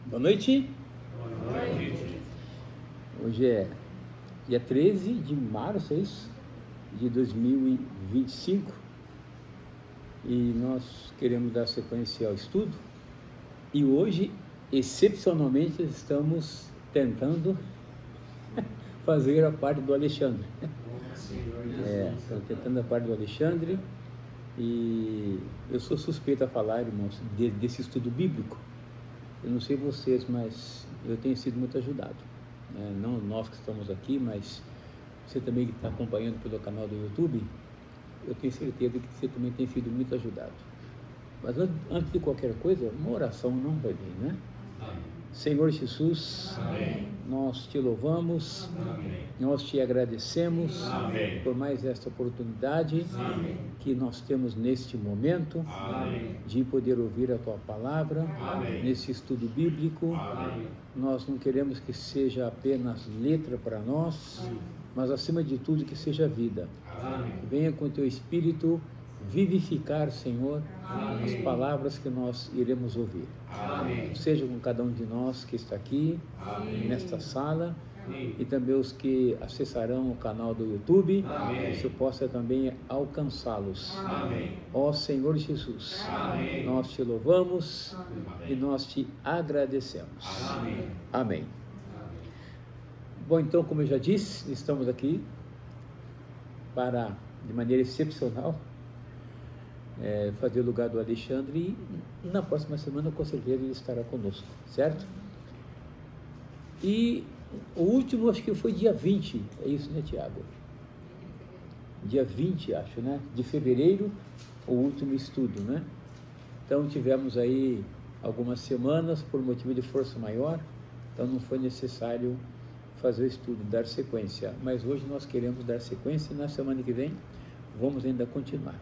Boa noite. Boa noite. Hoje é dia 13 de março, é isso? De 2025. E nós queremos dar sequência ao estudo. E hoje, excepcionalmente, estamos tentando fazer a parte do Alexandre. Estamos tentando a parte do Alexandre. E eu sou suspeito a falar, irmãos, desse estudo bíblico. Eu não sei vocês, mas eu tenho sido muito ajudado. Não nós que estamos aqui, mas você também que está acompanhando pelo canal do YouTube, eu tenho certeza que você também tem sido muito ajudado. Mas antes de qualquer coisa, uma oração não vai bem, né? Amém. Senhor Jesus, Amém. Nós te louvamos, Amém. nós te agradecemos Amém. por mais esta oportunidade Amém. que nós temos neste momento Amém. de poder ouvir a tua palavra, Amém. nesse estudo bíblico. Amém. Nós não queremos que seja apenas letra para nós, mas acima de tudo que seja vida. Amém. Venha com teu Espírito vivificar, Senhor, Amém. as palavras que nós iremos ouvir. Amém. Seja com cada um de nós que está aqui, Amém. nesta sala, Amém. e também os que acessarão o canal do YouTube, Amém. que eu possa também alcançá-los. Amém. Ó Senhor Jesus, Amém. nós te louvamos e Amém. nós te agradecemos. Amém. Amém. Bom, então, como eu já disse, estamos aqui para, de maneira excepcional, fazer o lugar do Alexandre, e na próxima semana, com certeza, ele estará conosco, certo? E o último, acho que foi dia 20, é isso, né, Tiago? Dia 20, acho, né? De fevereiro, o último estudo, né? Então, tivemos aí algumas semanas por motivo de força maior, então não foi necessário fazer o estudo, dar sequência. Mas hoje nós queremos dar sequência e na semana que vem vamos ainda continuar.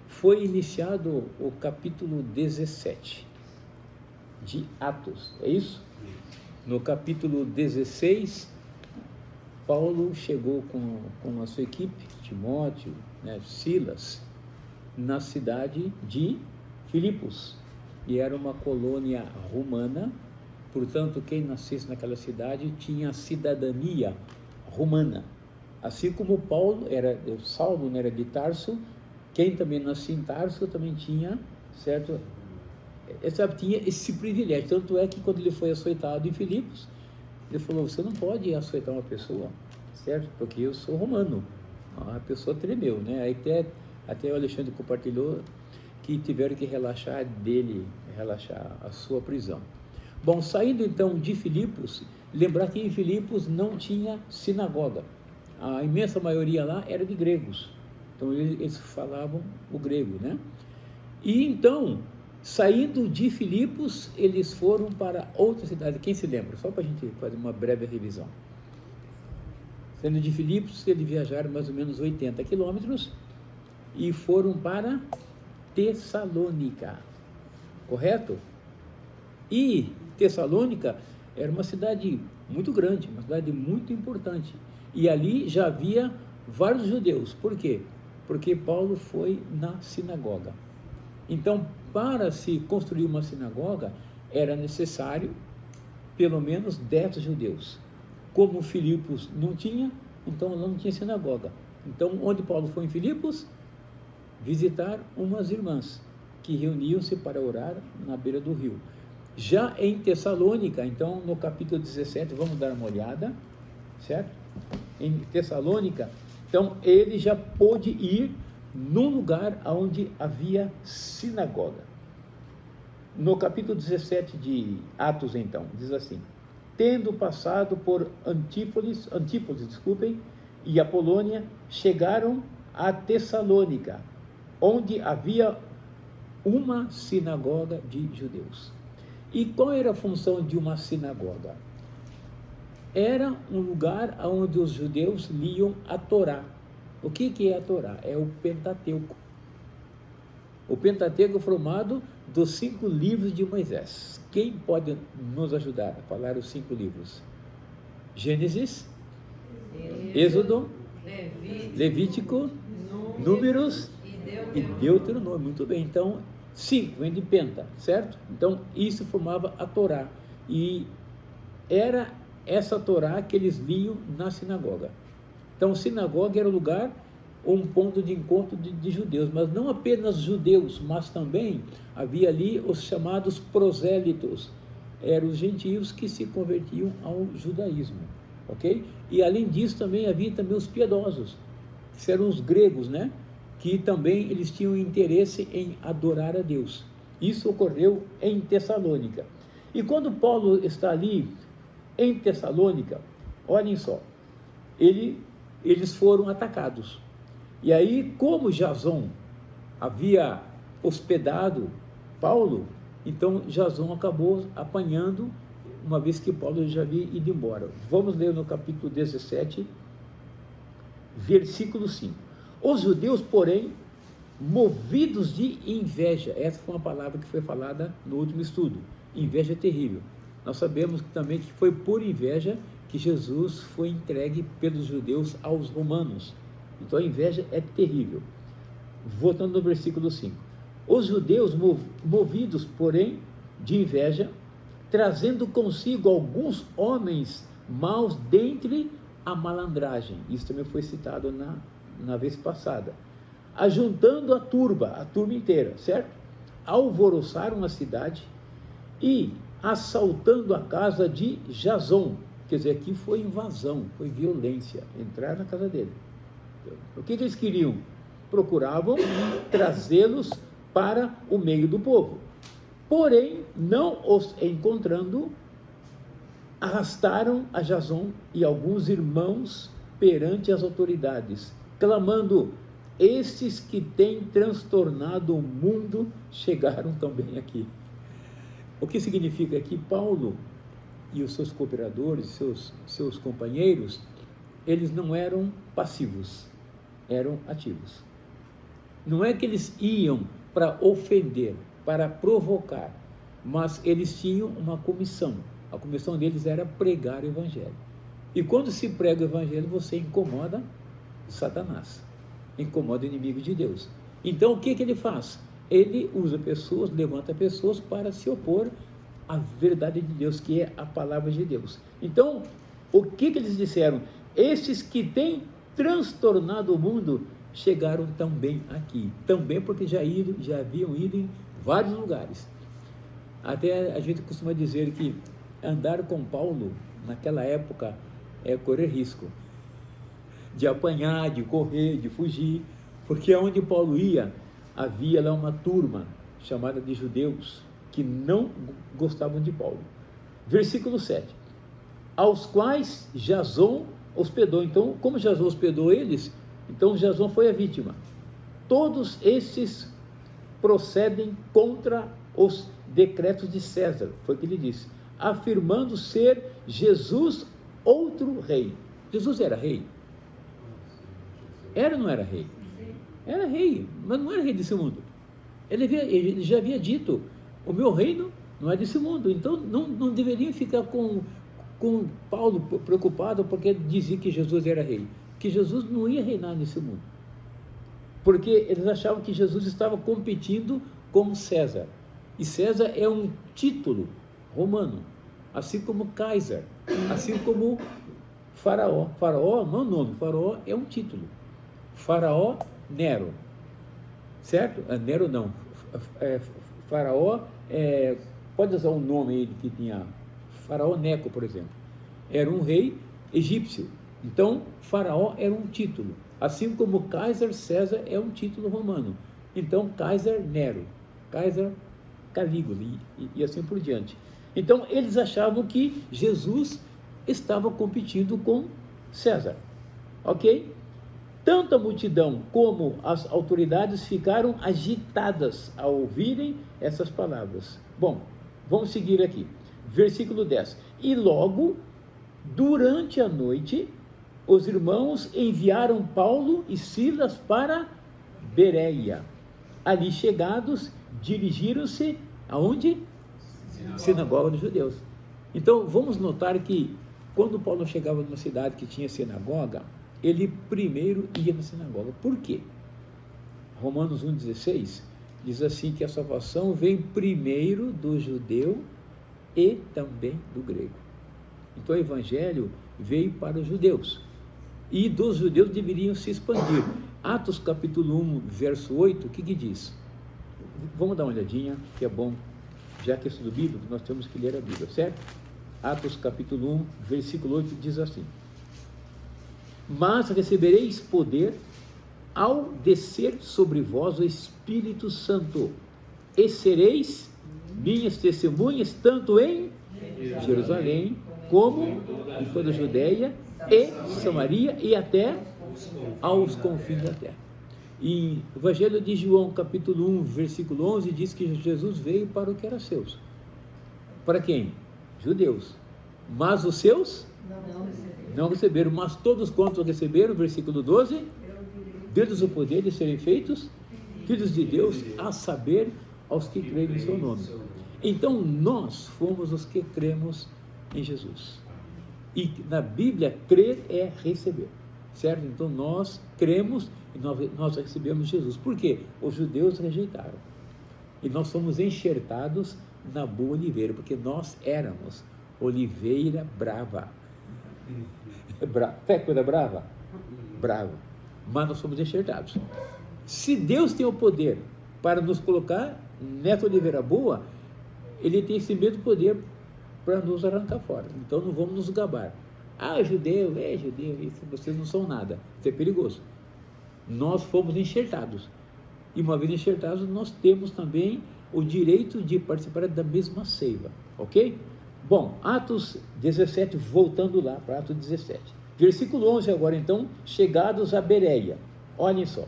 Foi iniciado o capítulo 17 de Atos, é isso? No capítulo 16, Paulo chegou com a sua equipe, Timóteo, né, Silas, na cidade de Filipos, e era uma colônia romana, portanto, quem nascesse naquela cidade tinha cidadania romana. Assim como Saulo era de Tarso, quem também nascia em Tarso também tinha, certo? Tinha esse privilégio. Tanto é que quando ele foi açoitado em Filipos, ele falou: você não pode açoitar uma pessoa, certo? Porque eu sou romano. A pessoa tremeu, né? Aí até o Alexandre compartilhou que tiveram que relaxar a sua prisão. Bom, saindo então de Filipos, lembrar que em Filipos não tinha sinagoga. A imensa maioria lá era de gregos. Então eles falavam o grego, né? E então, saindo de Filipos, eles foram para outra cidade. Quem se lembra? Só para a gente fazer uma breve revisão. Saindo de Filipos, eles viajaram mais ou menos 80 quilômetros e foram para Tessalônica, correto? E Tessalônica era uma cidade muito grande, uma cidade muito importante. E ali já havia vários judeus. Por quê? Porque Paulo foi na sinagoga. Então, para se construir uma sinagoga, era necessário pelo menos 10 judeus. Como Filipos não tinha, então lá não tinha sinagoga. Então, onde Paulo foi em Filipos? Visitar umas irmãs que reuniam-se para orar na beira do rio. Já em Tessalônica, então, no capítulo 17, vamos dar uma olhada, certo? Em Tessalônica, então, ele já pôde ir num lugar onde havia sinagoga. No capítulo 17 de Atos, então, diz assim: tendo passado por Antípolis, e Apolônia, chegaram a Tessalônica, onde havia uma sinagoga de judeus. E qual era a função de uma sinagoga? Era um lugar onde os judeus liam a Torá. O que é a Torá? É o Pentateuco. O Pentateuco é formado dos 5 livros de Moisés. Quem pode nos ajudar a falar os 5 livros? Gênesis, Êxodo, Levítico, Números e Deuteronômio. Muito bem, então 5 vem de penta, certo? Então, isso formava a Torá. E era essa Torá que eles liam na sinagoga. Então, sinagoga era o lugar ou um ponto de encontro de judeus, mas não apenas judeus, mas também havia ali os chamados prosélitos, eram os gentios que se convertiam ao judaísmo, ok? E além disso também havia também os piedosos, que eram os gregos, né? Que também eles tinham interesse em adorar a Deus. Isso ocorreu em Tessalônica. E quando Paulo está ali em Tessalônica, olhem só, eles foram atacados. E aí, como Jason havia hospedado Paulo, então Jason acabou apanhando, uma vez que Paulo já havia ido embora. Vamos ler no capítulo 17, versículo 5. Os judeus, porém, movidos de inveja, essa foi uma palavra que foi falada no último estudo, inveja terrível. Nós sabemos também que foi por inveja que Jesus foi entregue pelos judeus aos romanos. Então a inveja é terrível. Voltando no versículo 5. Os judeus movidos, porém, de inveja, trazendo consigo alguns homens maus dentre a malandragem. Isso também foi citado na vez passada. Ajuntando a turba inteira, certo? Alvoroçaram a cidade e assaltando a casa de Jason. Quer dizer, aqui foi invasão, foi violência, entrar na casa dele. O que eles queriam? Procuravam trazê-los para o meio do povo. Porém, não os encontrando, arrastaram a Jason e alguns irmãos perante as autoridades, clamando: estes que têm transtornado o mundo chegaram também aqui. O que significa que Paulo e os seus cooperadores, seus companheiros, eles não eram passivos, eram ativos. Não é que eles iam para ofender, para provocar, mas eles tinham uma comissão. A comissão deles era pregar o evangelho. E quando se prega o evangelho, você incomoda Satanás, incomoda o inimigo de Deus. Então o que ele faz? Ele usa pessoas, levanta pessoas para se opor à verdade de Deus, que é a palavra de Deus. Então, o que eles disseram? Esses que têm transtornado o mundo chegaram também aqui. Também porque já haviam ido em vários lugares. Até a gente costuma dizer que andar com Paulo, naquela época, é correr risco de apanhar, de correr, de fugir, porque onde Paulo ia, havia lá uma turma chamada de judeus que não gostavam de Paulo. Versículo 7. Aos quais Jason hospedou. Então, como Jason hospedou eles, então Jason foi a vítima. Todos esses procedem contra os decretos de César, foi o que ele disse, afirmando ser Jesus outro rei. Jesus era rei? Era ou não era rei? Era rei, mas não era rei desse mundo. Ele já havia dito: o meu reino não é desse mundo. Então não deveriam ficar com Paulo preocupado porque dizia que Jesus era rei, que Jesus não ia reinar nesse mundo, porque eles achavam que Jesus estava competindo com César, e César é um título romano, assim como Kaiser, assim como Faraó. Faraó não é um nome, Faraó é um título. Faraó Nero, certo? Nero não, Faraó, pode usar um nome aí que tinha, Faraó Neco, por exemplo, era um rei egípcio. Então, Faraó era um título, assim como Kaiser César é um título romano. Então, Kaiser Nero, Kaiser Calígula e assim por diante. Então, eles achavam que Jesus estava competindo com César, ok? Tanto a multidão como as autoridades ficaram agitadas ao ouvirem essas palavras. Bom, vamos seguir aqui. Versículo 10. E logo, durante a noite, os irmãos enviaram Paulo e Silas para Bereia. Ali chegados, dirigiram-se aonde? Sinagoga dos judeus. Então, vamos notar que quando Paulo chegava numa cidade que tinha sinagoga, ele primeiro ia na sinagoga. Por quê? Romanos 1,16 diz assim que a salvação vem primeiro do judeu e também do grego. Então o evangelho veio para os judeus, e dos judeus deveriam se expandir. Atos capítulo 1, verso 8, o que diz? Vamos dar uma olhadinha, que é bom, já que é estudo bíblico, nós temos que ler a Bíblia, certo? Atos capítulo 1, versículo 8, diz assim: mas recebereis poder ao descer sobre vós o Espírito Santo, e sereis minhas testemunhas, tanto em Jerusalém, como em toda a Judeia e Samaria, e até aos confins da terra. E o Evangelho de João, capítulo 1, versículo 11, diz que Jesus veio para o que era seus. Para quem? Judeus. Mas os seus não receberam, mas todos quantos receberam, versículo 12, deles o poder de serem feitos filhos de Deus, a saber, aos que creem em seu nome. Então nós fomos os que cremos em Jesus. E na Bíblia, crer é receber, certo? Então nós cremos e nós recebemos Jesus. Por quê? Os judeus rejeitaram. E nós fomos enxertados na boa oliveira, porque nós éramos oliveira brava. Sabe coisa brava? Brava. Mas nós fomos enxertados. Se Deus tem o poder para nos colocar nessa oliveira boa, Ele tem esse mesmo poder para nos arrancar fora. Então não vamos nos gabar. Ah, judeu, isso, vocês não são nada. Isso é perigoso. Nós fomos enxertados. E uma vez enxertados, nós temos também o direito de participar da mesma seiva. Ok? Bom, Atos 17, voltando lá para Atos 17. Versículo 11 agora, então, chegados a Bereia. Olhem só.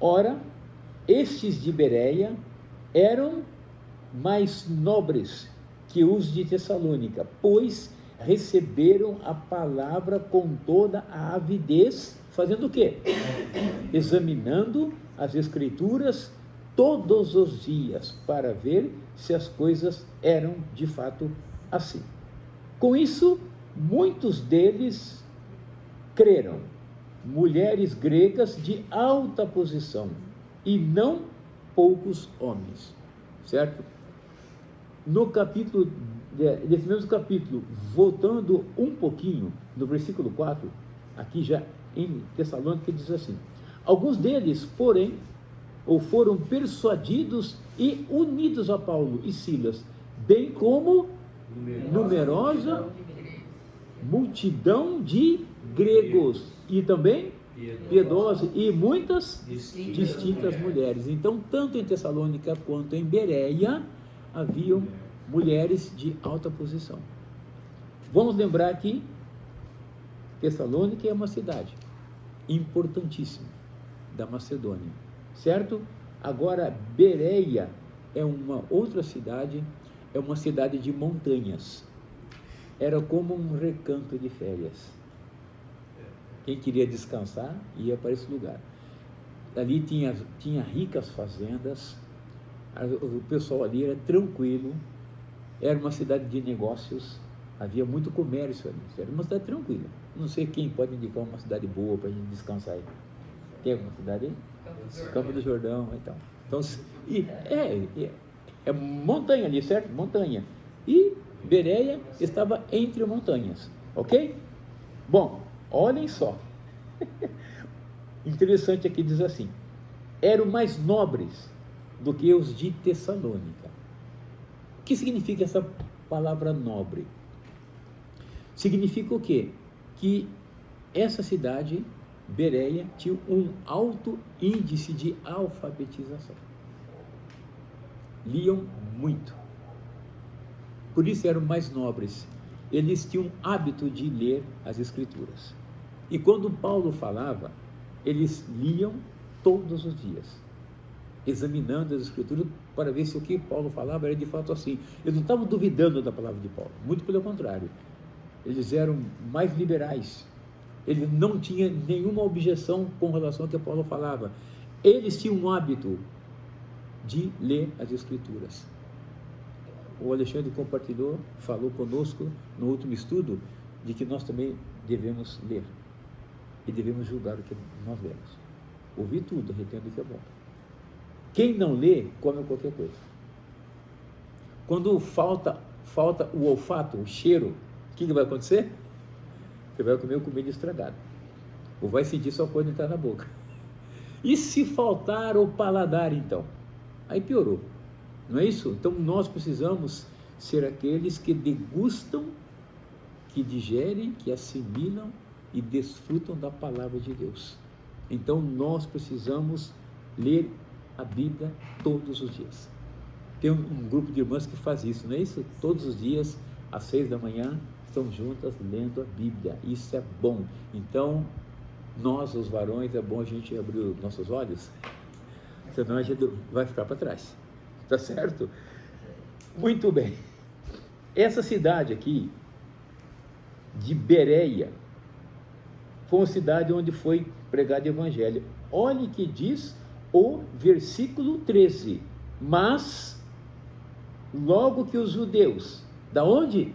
Ora, estes de Bereia eram mais nobres que os de Tessalônica, pois receberam a palavra com toda a avidez, fazendo o quê? Examinando as Escrituras todos os dias, para ver se as coisas eram de fato assim. Com isso, muitos deles creram, mulheres gregas de alta posição, e não poucos homens, certo? No capítulo, nesse mesmo capítulo, voltando um pouquinho, no versículo 4, aqui já em Tessalônica, diz assim: alguns deles, porém, ou foram persuadidos e unidos a Paulo e Silas, bem como numerosa multidão de gregos, e também piedosa, e muitas distintas mulheres. Então, tanto em Tessalônica quanto em Bereia, haviam mulheres de alta posição. Vamos lembrar que Tessalônica é uma cidade importantíssima da Macedônia, certo? Agora, Bereia é uma outra cidade, é uma cidade de montanhas. Era como um recanto de férias. Quem queria descansar ia para esse lugar. Ali tinha ricas fazendas, o pessoal ali era tranquilo, era uma cidade de negócios, havia muito comércio ali, era uma cidade tranquila. Não sei quem pode indicar uma cidade boa para a gente descansar aí. Tem alguma cidade aí? Campo do Jordão, então. É montanha ali, certo? Montanha. E Bereia estava entre montanhas, ok? Bom, olhem só. Interessante aqui, diz assim: eram mais nobres do que os de Tessalônica. O que significa essa palavra nobre? Significa o quê? Que essa cidade, Bereia, tinha um alto índice de alfabetização. Liam muito. Por isso eram mais nobres. Eles tinham hábito de ler as Escrituras. E quando Paulo falava, eles liam todos os dias, examinando as Escrituras para ver se o que Paulo falava era de fato assim. Eles não estavam duvidando da palavra de Paulo, muito pelo contrário. Eles eram mais liberais. Eles não tinham nenhuma objeção com relação ao que Paulo falava. Eles tinham um hábito de ler as Escrituras. O Alexandre falou conosco no último estudo, de que nós também devemos ler e devemos julgar o que nós lemos. Ouvir tudo, retendo o que é bom. Quem não lê, come qualquer coisa. Quando falta o olfato, o cheiro, o que vai acontecer? Você vai comer comida estragada. Ou vai sentir só quando entrar na boca. E se faltar o paladar, então? Aí piorou. Não é isso? Então nós precisamos ser aqueles que degustam, que digerem, que assimilam e desfrutam da palavra de Deus. Então nós precisamos ler a Bíblia todos os dias. Tem um grupo de irmãs que faz isso, não é isso? Todos os dias, às 6 da manhã, estão juntas lendo a Bíblia. Isso é bom. Então, nós, os varões, é bom a gente abrir os nossos olhos, senão a gente vai ficar para trás. Tá certo? Muito bem. Essa cidade aqui, de Bereia, foi uma cidade onde foi pregado o Evangelho. Olhe que diz o versículo 13. Mas, logo que os judeus, da onde?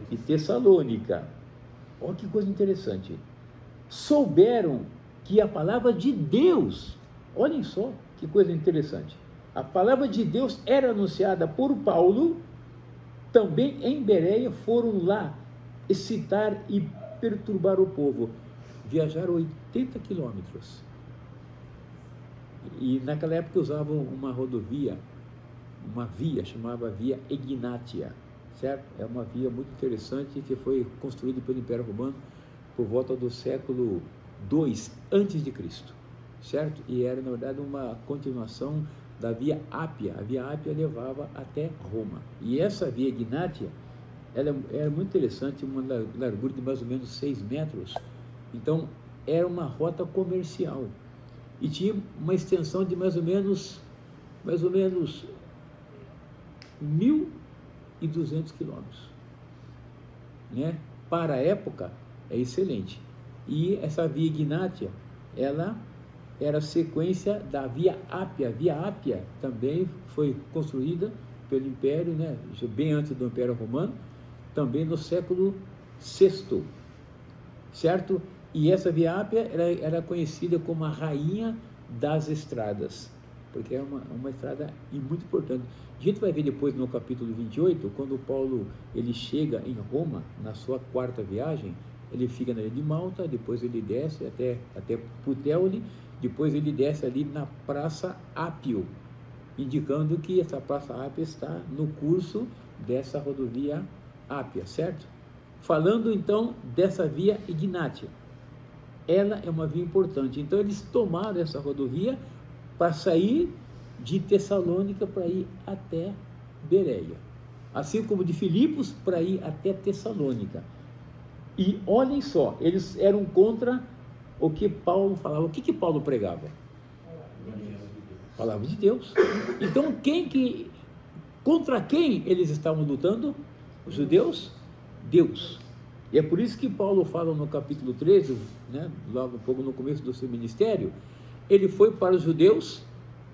De Tessalônica. Olha que coisa interessante. Souberam que a palavra de Deus, olhem só que coisa interessante, a palavra de Deus era anunciada por Paulo, também em Bereia foram lá excitar e perturbar o povo. Viajaram 80 quilômetros. E naquela época usavam uma rodovia, uma via, chamava Via Egnatia, certo? É uma via muito interessante que foi construída pelo Império Romano por volta do século II a.C., certo? E era, na verdade, uma continuação da Via Ápia. A Via Ápia levava até Roma. E essa Via Egnatia, ela era muito interessante, uma largura de mais ou menos 6 metros. Então, era uma rota comercial. E tinha uma extensão de mais ou menos 1.200 quilômetros. Né? Para a época, é excelente. E essa Via Egnatia, ela era sequência da Via Ápia. A Via Ápia também foi construída pelo Império, né? Bem antes do Império Romano, também no século VI, certo? E essa Via Ápia era conhecida como a rainha das estradas, porque é uma estrada muito importante. A gente vai ver depois no capítulo 28, quando Paulo ele chega em Roma, na sua 4ª viagem, ele fica na ilha de Malta, depois ele desce até Puteoli, depois ele desce ali na Praça Ápio, indicando que essa Praça Ápia está no curso dessa rodovia Ápia, certo? Falando então dessa Via Egnatia, ela é uma via importante. Então eles tomaram essa rodovia para sair de Tessalônica para ir até Bereia, assim como de Filipos para ir até Tessalônica. E olhem só, eles eram contra o que Paulo falava. O que Paulo pregava? Palavra de Deus. Então contra quem eles estavam lutando? Os judeus? Deus. E é por isso que Paulo fala no capítulo 13, né, logo um pouco no começo do seu ministério, ele foi para os judeus,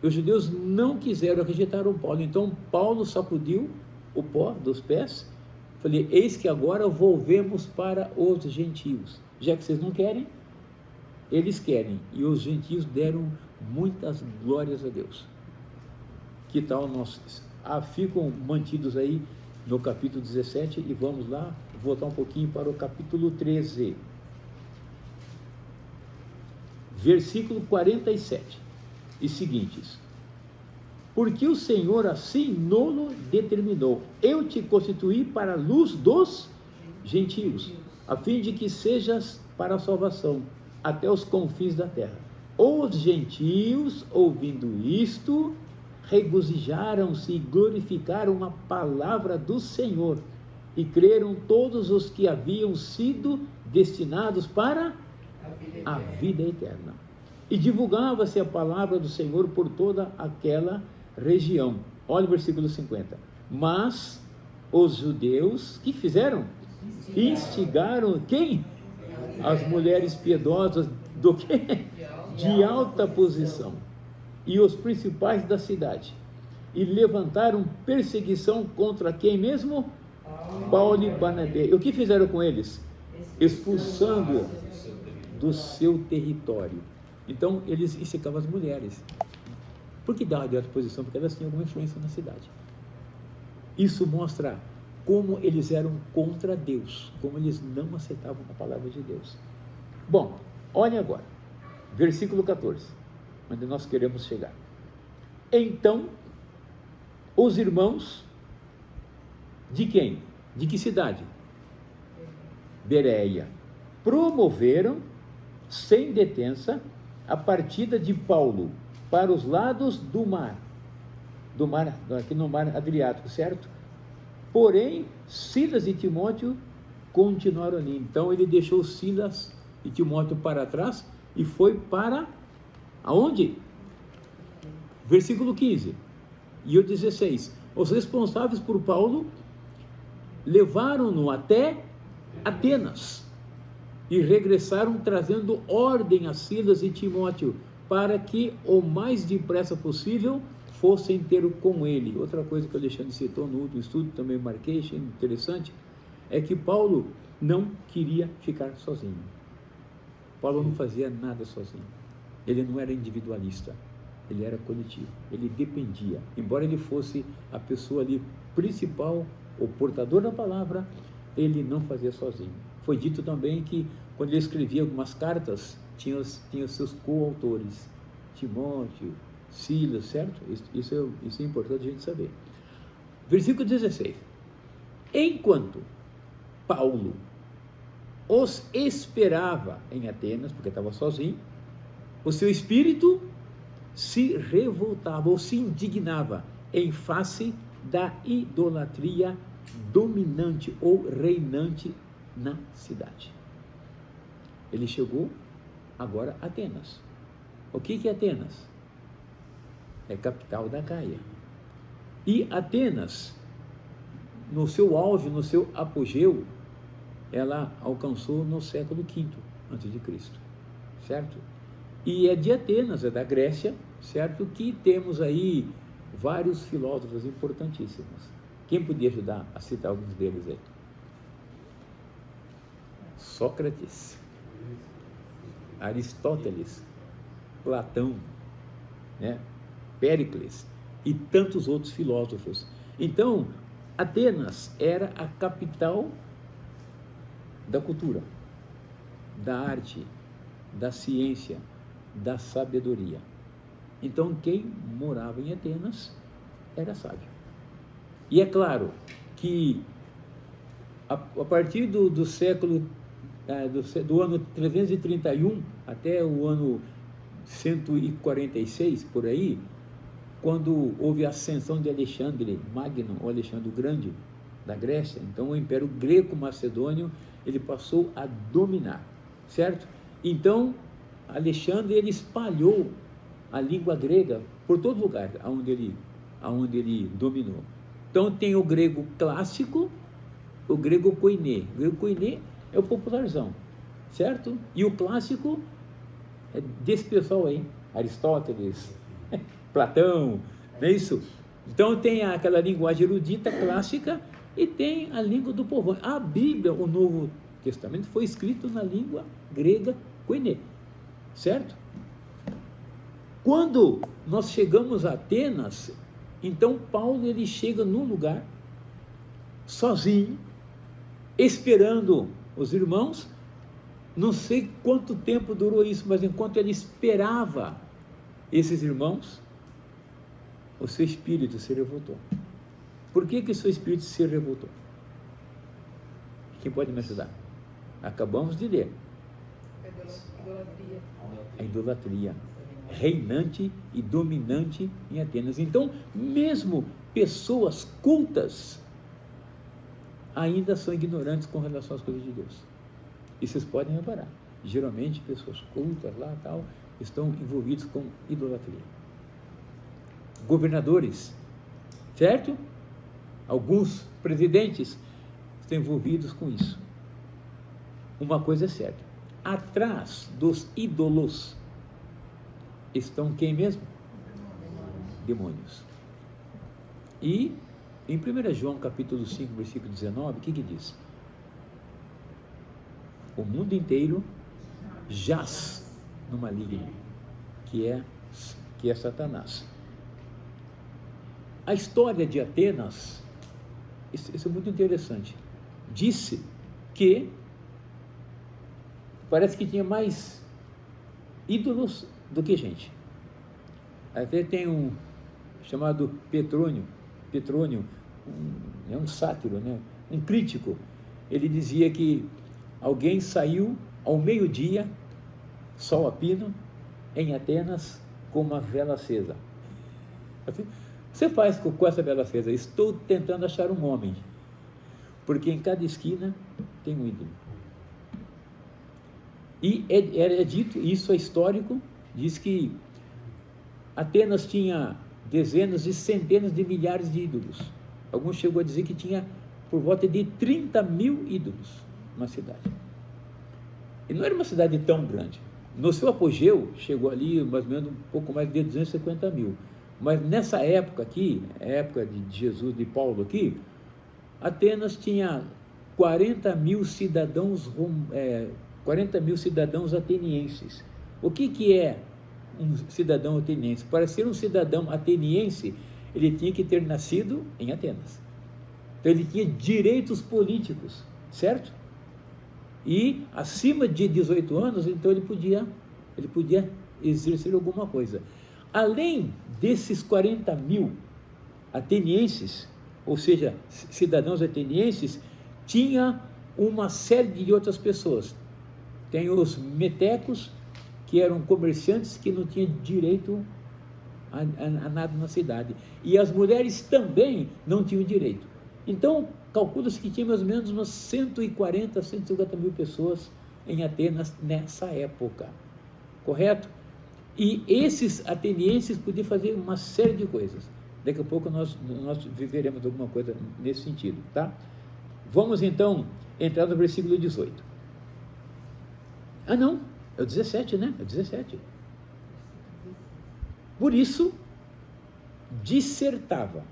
e os judeus não quiseram, rejeitaram Paulo. Então Paulo sacudiu o pó dos pés, falei, eis que agora volvemos para os gentios. Já que vocês não querem, eles querem. E os gentios deram muitas glórias a Deus. Que tal nós ficam mantidos aí no capítulo 17 e vamos lá voltar um pouquinho para o capítulo 13, versículo 47 e seguintes. Porque o Senhor assim nolo determinou, eu te constituí para a luz dos gentios, a fim de que sejas para a salvação até os confins da terra. Os gentios, ouvindo isto, regozijaram-se e glorificaram a palavra do Senhor, e creram todos os que haviam sido destinados para a vida eterna. E divulgava-se a palavra do Senhor por toda aquela região. Olha o versículo 50. Mas os judeus, o que fizeram? Instigaram quem? As mulheres piedosas do quê? De alta posição, e os principais da cidade, e levantaram perseguição contra quem mesmo? Paulo e Barnabé. E o que fizeram com eles? Expulsando do seu território. Então eles instigavam as mulheres. Por que dava direta oposição? Porque elas tinham alguma influência na cidade. Isso mostra como eles eram contra Deus, como eles não aceitavam a palavra de Deus. Bom, olha agora, versículo 14, onde nós queremos chegar. Então, os irmãos de quem? De que cidade? Bereia. Promoveram, sem detença, a partida de Paulo para os lados do mar, aqui no mar Adriático, certo? Porém, Silas e Timóteo continuaram ali. Então, ele deixou Silas e Timóteo para trás e foi para aonde? Versículo 15 e o 16. Os responsáveis por Paulo levaram-no até Atenas e regressaram trazendo ordem a Silas e Timóteo para que o mais depressa possível fossem ter com ele. Outra coisa que o Alexandre citou no último estudo, também marquei, achei interessante, é que Paulo não queria ficar sozinho. Paulo não fazia nada sozinho. Ele não era individualista, ele era coletivo, ele dependia. Embora ele fosse a pessoa ali principal, o portador da palavra, ele não fazia sozinho. Foi dito também que quando ele escrevia algumas cartas, tinha seus coautores, Timóteo, Silas, certo? Isso é importante a gente saber. Versículo 16. Enquanto Paulo os esperava em Atenas, porque estava sozinho, o seu espírito se revoltava ou se indignava em face da idolatria dominante ou reinante na cidade. Ele chegou agora a Atenas. O que é Atenas? É capital da Caia. E Atenas, no seu auge, no seu apogeu, ela alcançou no século V a.C., certo? E é de Atenas, é da Grécia, certo? Que temos aí vários filósofos importantíssimos. Quem podia ajudar a citar alguns deles aí? Sócrates, Aristóteles, Platão, né? Péricles e tantos outros filósofos. Então, Atenas era a capital da cultura, da arte, da ciência, da sabedoria. Então, quem morava em Atenas era sábio. E é claro que a partir do século do ano 331 até o ano 146, por aí, quando houve a ascensão de Alexandre Magno, ou Alexandre o Grande, da Grécia, então o Império Greco-Macedônio, ele passou a dominar, certo? Então, Alexandre, ele espalhou a língua grega por todo lugar, aonde ele dominou. Então, tem o grego clássico, o grego koiné. O grego koiné é o popularzão, certo? E o clássico é desse pessoal aí, Aristóteles, Platão, não é isso? Então tem aquela linguagem erudita clássica e tem a língua do povão. A Bíblia, o Novo Testamento, foi escrito na língua grega koiné, certo? Quando nós chegamos a Atenas, então Paulo ele chega num lugar sozinho, esperando os irmãos. Não sei quanto tempo durou isso, mas enquanto ele esperava esses irmãos, o seu espírito se revoltou. Por que o seu espírito se revoltou? Quem pode me ajudar? Acabamos de ler. A idolatria reinante e dominante em Atenas. Então, mesmo pessoas cultas ainda são ignorantes com relação às coisas de Deus. E vocês podem reparar, geralmente pessoas cultas lá tal estão envolvidos com idolatria. Governadores, certo? Alguns presidentes estão envolvidos com isso. Uma coisa é certa, atrás dos ídolos estão quem mesmo? Demônios. E em 1 João capítulo 5, versículo 19, o que diz? O mundo inteiro jaz no maligno, que é Satanás. a história de Atenas, isso é muito interessante, disse que parece que tinha mais ídolos do que gente. Até tem um chamado Petrônio, um sátiro, né? Um crítico. Ele dizia que alguém saiu ao meio-dia, sol a pino, em Atenas, com uma vela acesa. Assim, você faz com essa vela acesa? Estou tentando achar um homem, porque em cada esquina tem um ídolo. E é dito, isso é histórico, diz que Atenas tinha dezenas e centenas de milhares de ídolos. Alguns chegou a dizer que tinha por volta de 30 mil ídolos na cidade. E não era uma cidade tão grande. No seu apogeu, chegou ali mais ou menos um pouco mais de 250 mil. Mas nessa época aqui, a época de Jesus, de Paulo aqui, Atenas tinha 40 mil cidadãos atenienses. O que é um cidadão ateniense? Para ser um cidadão ateniense, ele tinha que ter nascido em Atenas. Então ele tinha direitos políticos, certo? E acima de 18 anos, então ele podia exercer alguma coisa. Além desses 40 mil atenienses, ou seja, cidadãos atenienses, tinha uma série de outras pessoas. Tem os metecos, que eram comerciantes que não tinham direito a nada na cidade. E as mulheres também não tinham direito. Então, calcula-se que tinha mais ou menos umas 140, 150 mil pessoas em Atenas nessa época. Correto? E esses atenienses podiam fazer uma série de coisas. Daqui a pouco nós viveremos alguma coisa nesse sentido, tá? Vamos então entrar no versículo 18. Ah, não, é o 17, né? É o 17. Por isso, dissertava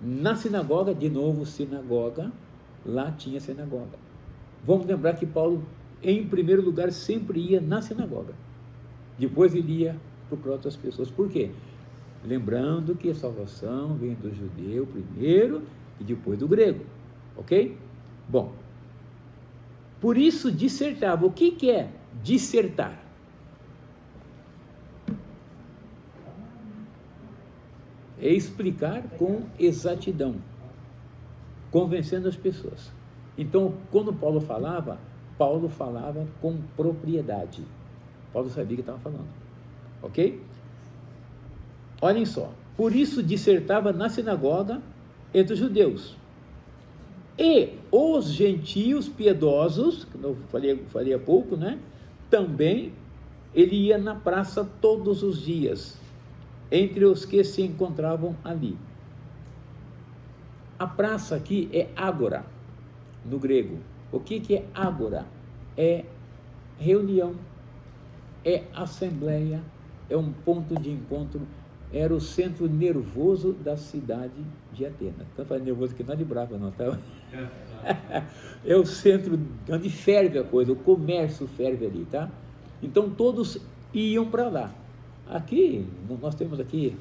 na sinagoga, de novo, sinagoga, lá tinha sinagoga. Vamos lembrar que Paulo, em primeiro lugar, sempre ia na sinagoga. Depois ele ia procurar outras pessoas. Por quê? Lembrando que a salvação vem do judeu primeiro e depois do grego. Ok? Bom, por isso dissertava. O que é dissertar? É explicar com exatidão, convencendo as pessoas. Então, quando Paulo falava com propriedade. Paulo sabia o que estava falando. Ok? Olhem só. Por isso dissertava na sinagoga entre os judeus. E os gentios piedosos, que eu falei há pouco, né? Também ele ia na praça todos os dias, entre os que se encontravam ali. A praça aqui é ágora, no grego. O que é ágora? É reunião, é assembleia, é um ponto de encontro. Era o centro nervoso da cidade de Atenas. Então, faz nervoso que não é de Brava, não, tá? É o centro onde ferve a coisa, o comércio ferve ali, tá? Então, todos iam para lá. Aqui, nós temos aqui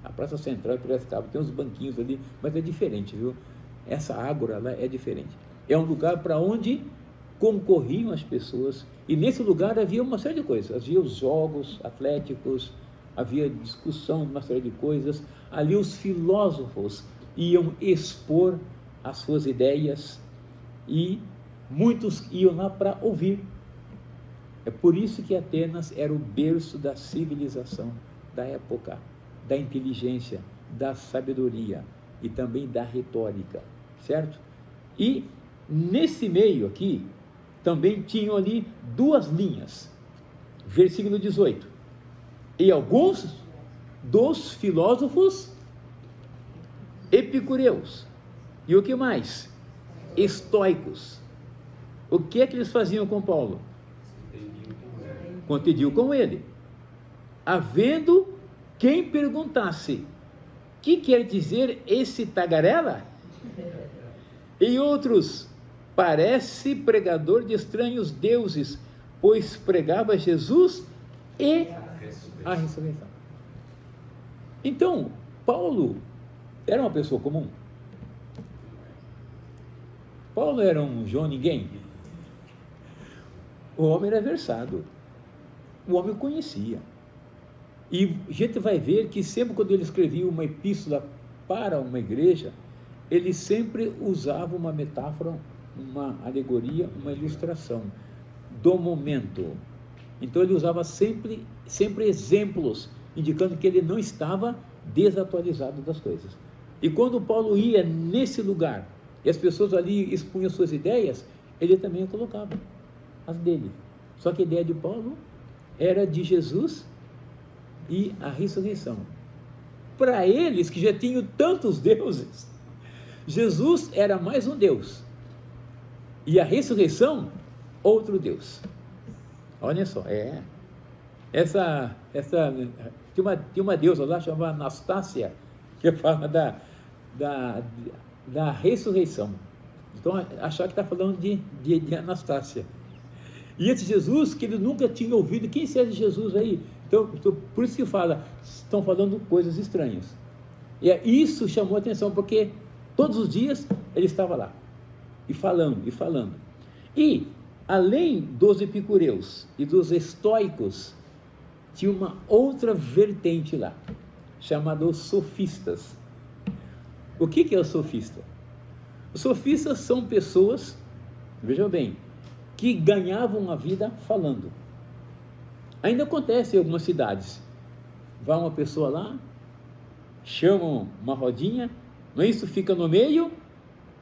a Praça Central de Piracicaba, tem uns banquinhos ali, mas é diferente, viu? Essa ágora lá é diferente. É um lugar para onde concorriam as pessoas, e nesse lugar havia uma série de coisas. Havia os jogos atléticos, havia discussão de uma série de coisas. Ali os filósofos iam expor as suas ideias e muitos iam lá para ouvir. É por isso que Atenas era o berço da civilização da época, da inteligência, da sabedoria e também da retórica, certo? E nesse meio aqui, também tinham ali duas linhas. Versículo 18. E alguns dos filósofos epicureus. E o que mais? Estoicos. O que é que eles faziam com Paulo? Contendiam com ele. Havendo quem perguntasse: que quer dizer esse tagarela? E outros: parece pregador de estranhos deuses, pois pregava Jesus e a ressurreição. Então, Paulo era uma pessoa comum. Paulo era um João Ninguém. O homem era versado. O homem conhecia. E a gente vai ver que sempre quando ele escrevia uma epístola para uma igreja, ele sempre usava uma metáfora, uma alegoria, uma ilustração do momento. Então ele usava sempre exemplos, indicando que ele não estava desatualizado das coisas. E quando Paulo ia nesse lugar, e as pessoas ali expunham suas ideias, ele também colocava as dele. Só que a ideia de Paulo era de Jesus e a ressurreição. Para eles que já tinham tantos deuses, Jesus era mais um Deus. E a ressurreição, outro Deus. Olha só, tinha uma deusa lá chamada Anastácia, que fala da ressurreição. Então, achar que está falando de Anastácia. E esse Jesus, que ele nunca tinha ouvido, quem seja Jesus aí? Então, por isso que estão falando coisas estranhas. E isso chamou a atenção, porque todos os dias ele estava lá, e falando, e falando. E, além dos epicureus e dos estoicos, tinha uma outra vertente lá, chamada os sofistas. O que é o sofista? Os sofistas são pessoas, vejam bem, que ganhavam a vida falando. Ainda acontece em algumas cidades. Vai uma pessoa lá, chamam uma rodinha, não é isso? Fica no meio,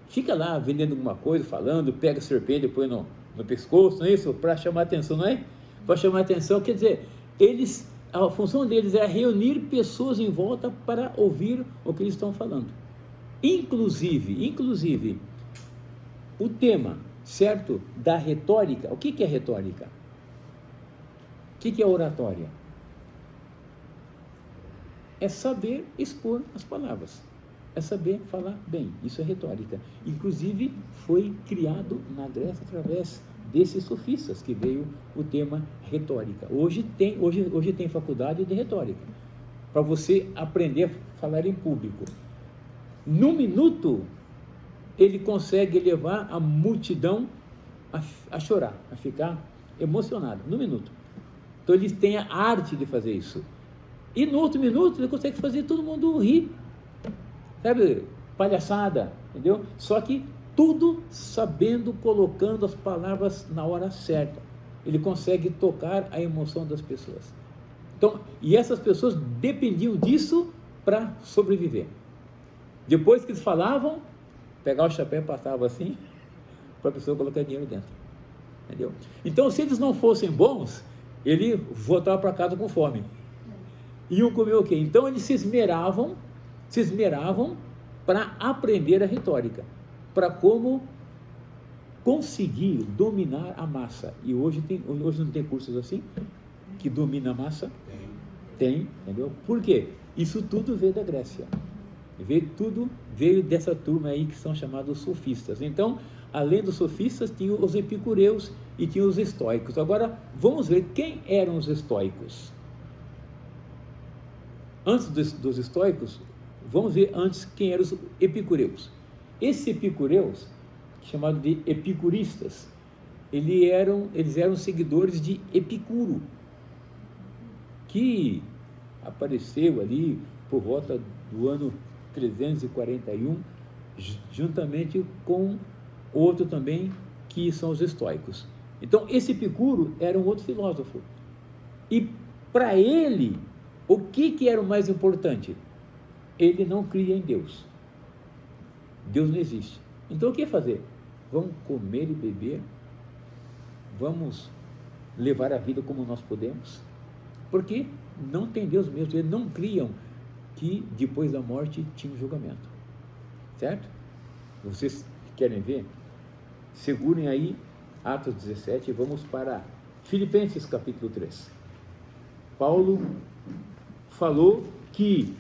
fica lá vendendo alguma coisa, falando, pega a serpente, põe no pescoço, não é isso? Para chamar atenção, não é? Para chamar atenção, quer dizer, a função deles é reunir pessoas em volta para ouvir o que eles estão falando. Inclusive, o tema, certo, da retórica. O que é retórica? O que é oratória? É saber expor as palavras, é saber falar bem. Isso é retórica. Inclusive, foi criado na Grécia através desses sofistas que veio o tema retórica. Hoje tem faculdade de retórica, para você aprender a falar em público. Num minuto, ele consegue levar a multidão a chorar, a ficar emocionado, num minuto. Então ele tem a arte de fazer isso. E no outro minuto ele consegue fazer todo mundo rir, sabe, palhaçada, entendeu? Só que tudo sabendo, colocando as palavras na hora certa. Ele consegue tocar a emoção das pessoas. Então, e essas pessoas dependiam disso para sobreviver. Depois que eles falavam, pegar o chapéu e passava assim, para a pessoa colocar dinheiro dentro, entendeu? Então, se eles não fossem bons, ele voltava para casa com fome. Iam comer o quê? Então, eles se esmeravam para aprender a retórica, para como conseguir dominar a massa. E hoje não tem cursos assim, que domina a massa? Tem, entendeu? Por quê? Isso tudo veio da Grécia. Veio dessa turma aí que são chamados sofistas. Então, além dos sofistas, tinha os epicureus e tinha os estoicos. Agora, vamos ver quem eram os estoicos. Antes dos estoicos, vamos ver antes quem eram os epicureus. Esses epicureus, chamados de epicuristas, eles eram seguidores de Epicuro, que apareceu ali por volta do ano 341, juntamente com outro também, que são os estoicos. Então, esse Epicuro era um outro filósofo. E para ele, o que era o mais importante? Ele não cria em Deus. Deus não existe. Então, o que fazer? Vamos comer e beber? Vamos levar a vida como nós podemos? Porque não tem Deus mesmo. Eles não criam que depois da morte tinha um julgamento. Certo? Vocês querem ver? Segurem aí Atos 17 e vamos para Filipenses capítulo 3. Paulo falou que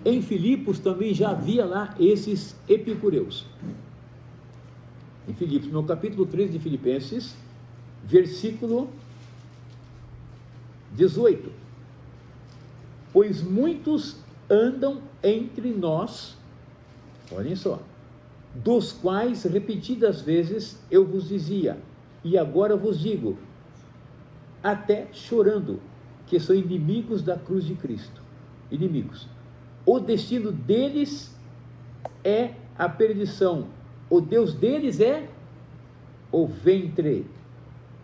em Filipos também já havia lá esses epicureus. Em Filipos, no capítulo 3 de Filipenses, versículo 18. Pois muitos andam entre nós, olhem só, dos quais repetidas vezes eu vos dizia, e agora vos digo, até chorando, que são inimigos da cruz de Cristo. Inimigos. O destino deles é a perdição. O Deus deles é o ventre.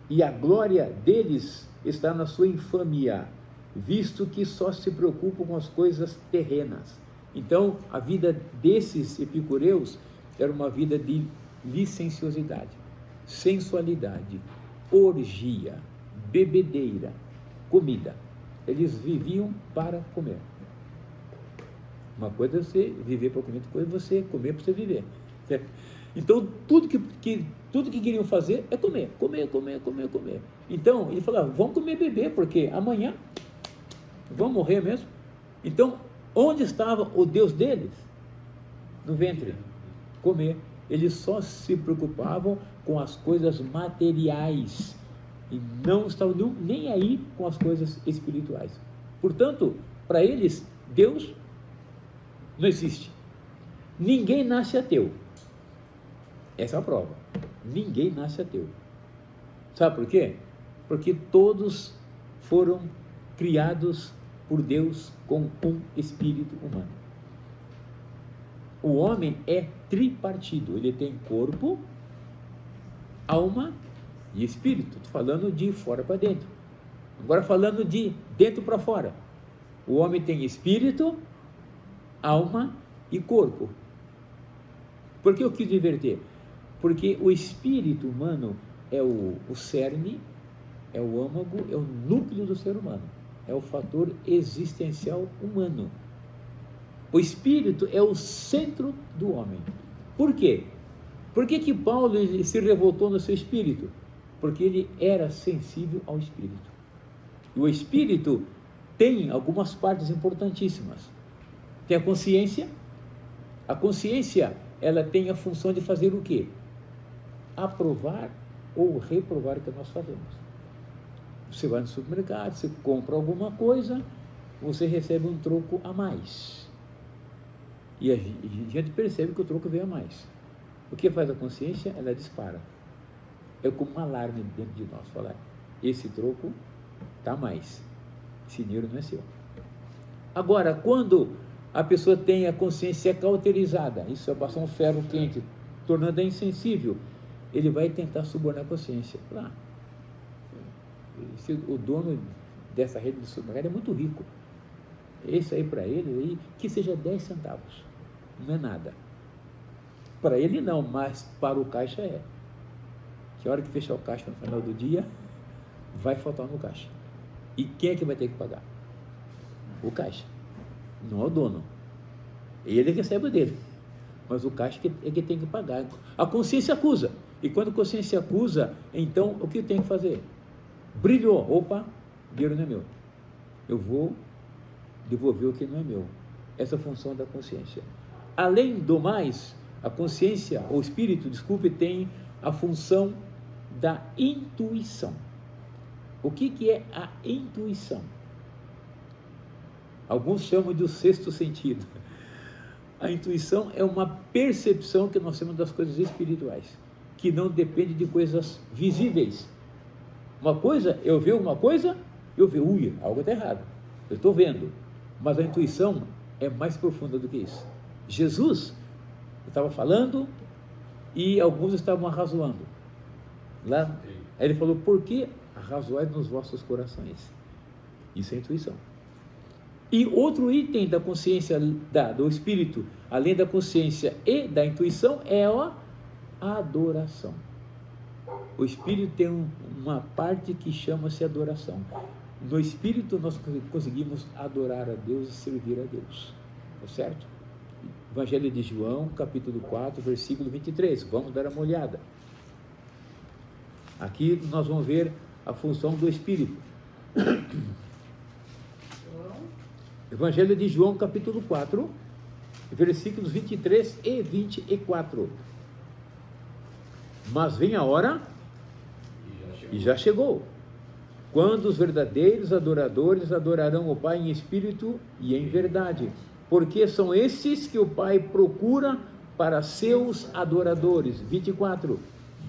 E a glória deles está na sua infâmia, visto que só se preocupam com as coisas terrenas. Então, a vida desses epicureus era uma vida de licenciosidade, sensualidade, orgia, bebedeira, comida. Eles viviam para comer. Uma coisa é você viver para comer, outra coisa é você comer para você viver. Certo? Então, tudo que queriam fazer é comer. Então, ele falava, vamos comer e beber, porque amanhã vão morrer mesmo. Então, onde estava o Deus deles? No ventre. Comer. Eles só se preocupavam com as coisas materiais e não estavam nem aí com as coisas espirituais. Portanto, para eles, Deus não existe. Ninguém nasce ateu. Essa é a prova. Ninguém nasce ateu. Sabe por quê? Porque todos foram criados por Deus com um espírito humano. O homem é tripartido. Ele tem corpo, alma e espírito. Estou falando de fora para dentro. Agora falando de dentro para fora. O homem tem espírito, alma e corpo. Por que eu quis inverter? Porque o espírito humano é o cerne, é o âmago, é o núcleo do ser humano. É o fator existencial humano. O espírito é o centro do homem. Por quê? Por que Paulo se revoltou no seu espírito? Porque ele era sensível ao espírito. E o espírito tem algumas partes importantíssimas. Tem a consciência. A consciência, ela tem a função de fazer o quê? Aprovar ou reprovar o que nós fazemos. Você vai no supermercado, você compra alguma coisa, você recebe um troco a mais. E a gente percebe que o troco veio a mais. O que faz a consciência? Ela dispara. É como um alarme dentro de nós. Falar, esse troco está a mais. Esse dinheiro não é seu. Agora, quando a pessoa tem a consciência cauterizada, isso é passar um ferro quente, tornando-a insensível, ele vai tentar subornar a consciência. O dono dessa rede de supermercado é muito rico. Esse aí para ele, aí, que seja 10 centavos. Não é nada. Para ele não, mas para o caixa é. Que a hora que fechar o caixa no final do dia, vai faltar no caixa. E quem é que vai ter que pagar? O caixa. Não é o dono. Ele recebe o dele. Mas o caixa é que tem que pagar. A consciência acusa. E quando a consciência acusa, então o que tem que fazer? Brilhou. Opa, o dinheiro não é meu. Eu vou devolver o que não é meu. Essa é a função da consciência. Além do mais, a consciência, ou espírito, desculpe, tem a função da intuição. O que é a intuição? Alguns chamam de o sexto sentido. A intuição é uma percepção que nós temos das coisas espirituais, que não depende de coisas visíveis. Uma coisa, eu vejo uma coisa, eu vejo, algo está errado. Eu estou vendo. Mas a intuição é mais profunda do que isso. Jesus estava falando e alguns estavam arrazoando. Lá, aí ele falou, por que arrazoai nos vossos corações? Isso é intuição. E outro item da consciência, do espírito, além da consciência e da intuição, é a adoração. O espírito tem uma parte que chama-se adoração. No espírito nós conseguimos adorar a Deus e servir a Deus. Tá certo? Evangelho de João, capítulo 4, versículo 23. Vamos dar uma olhada. Aqui nós vamos ver a função do espírito. Evangelho de João, capítulo 4, versículos 23 e 24. Mas vem a hora, e já chegou, quando os verdadeiros adoradores adorarão o Pai em espírito e em verdade, porque são estes que o Pai procura para seus adoradores. 24.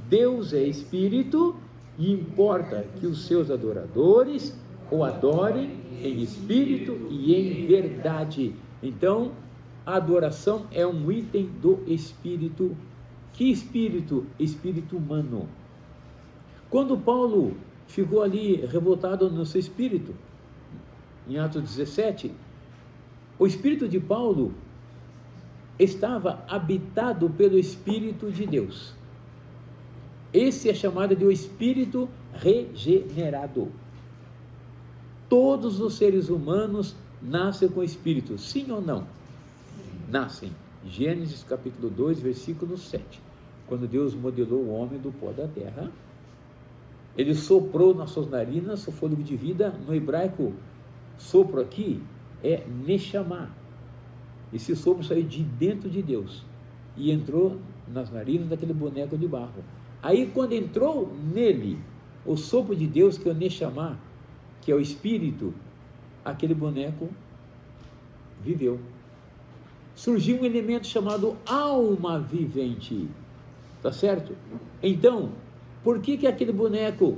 Deus é Espírito e importa que os seus adoradores o adorem em espírito e em verdade. Então, a adoração é um item do Espírito. Que Espírito? Espírito humano. Quando Paulo ficou ali revoltado no seu espírito, em Atos 17, o espírito de Paulo estava habitado pelo Espírito de Deus. Esse é chamado de o Espírito regenerado. Todos os seres humanos nascem com Espírito, sim ou não? Nascem. Gênesis capítulo 2, versículo 7. Quando Deus modelou o homem do pó da terra, Ele soprou nas suas narinas o fôlego de vida. No hebraico, sopro aqui é Neshama. Esse sopro saiu de dentro de Deus e entrou nas narinas daquele boneco de barro. Aí, quando entrou nele o sopro de Deus, que é o Neshama, que é o Espírito, aquele boneco viveu. Surgiu um elemento chamado alma vivente, tá certo? Então, por que aquele boneco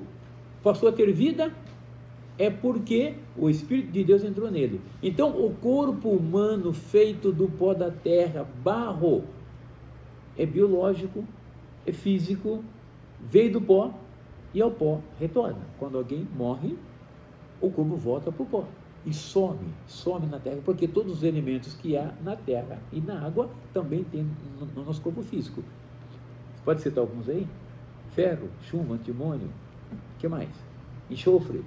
passou a ter vida? É porque o Espírito de Deus entrou nele. Então, o corpo humano feito do pó da terra, barro, é biológico, é físico, veio do pó e ao pó retorna. Quando alguém morre, o corpo volta para o pó e some na terra, porque todos os elementos que há na terra e na água também tem no nosso corpo físico. Você pode citar alguns aí? Ferro, chumbo, antimônio, o que mais? Enxofre.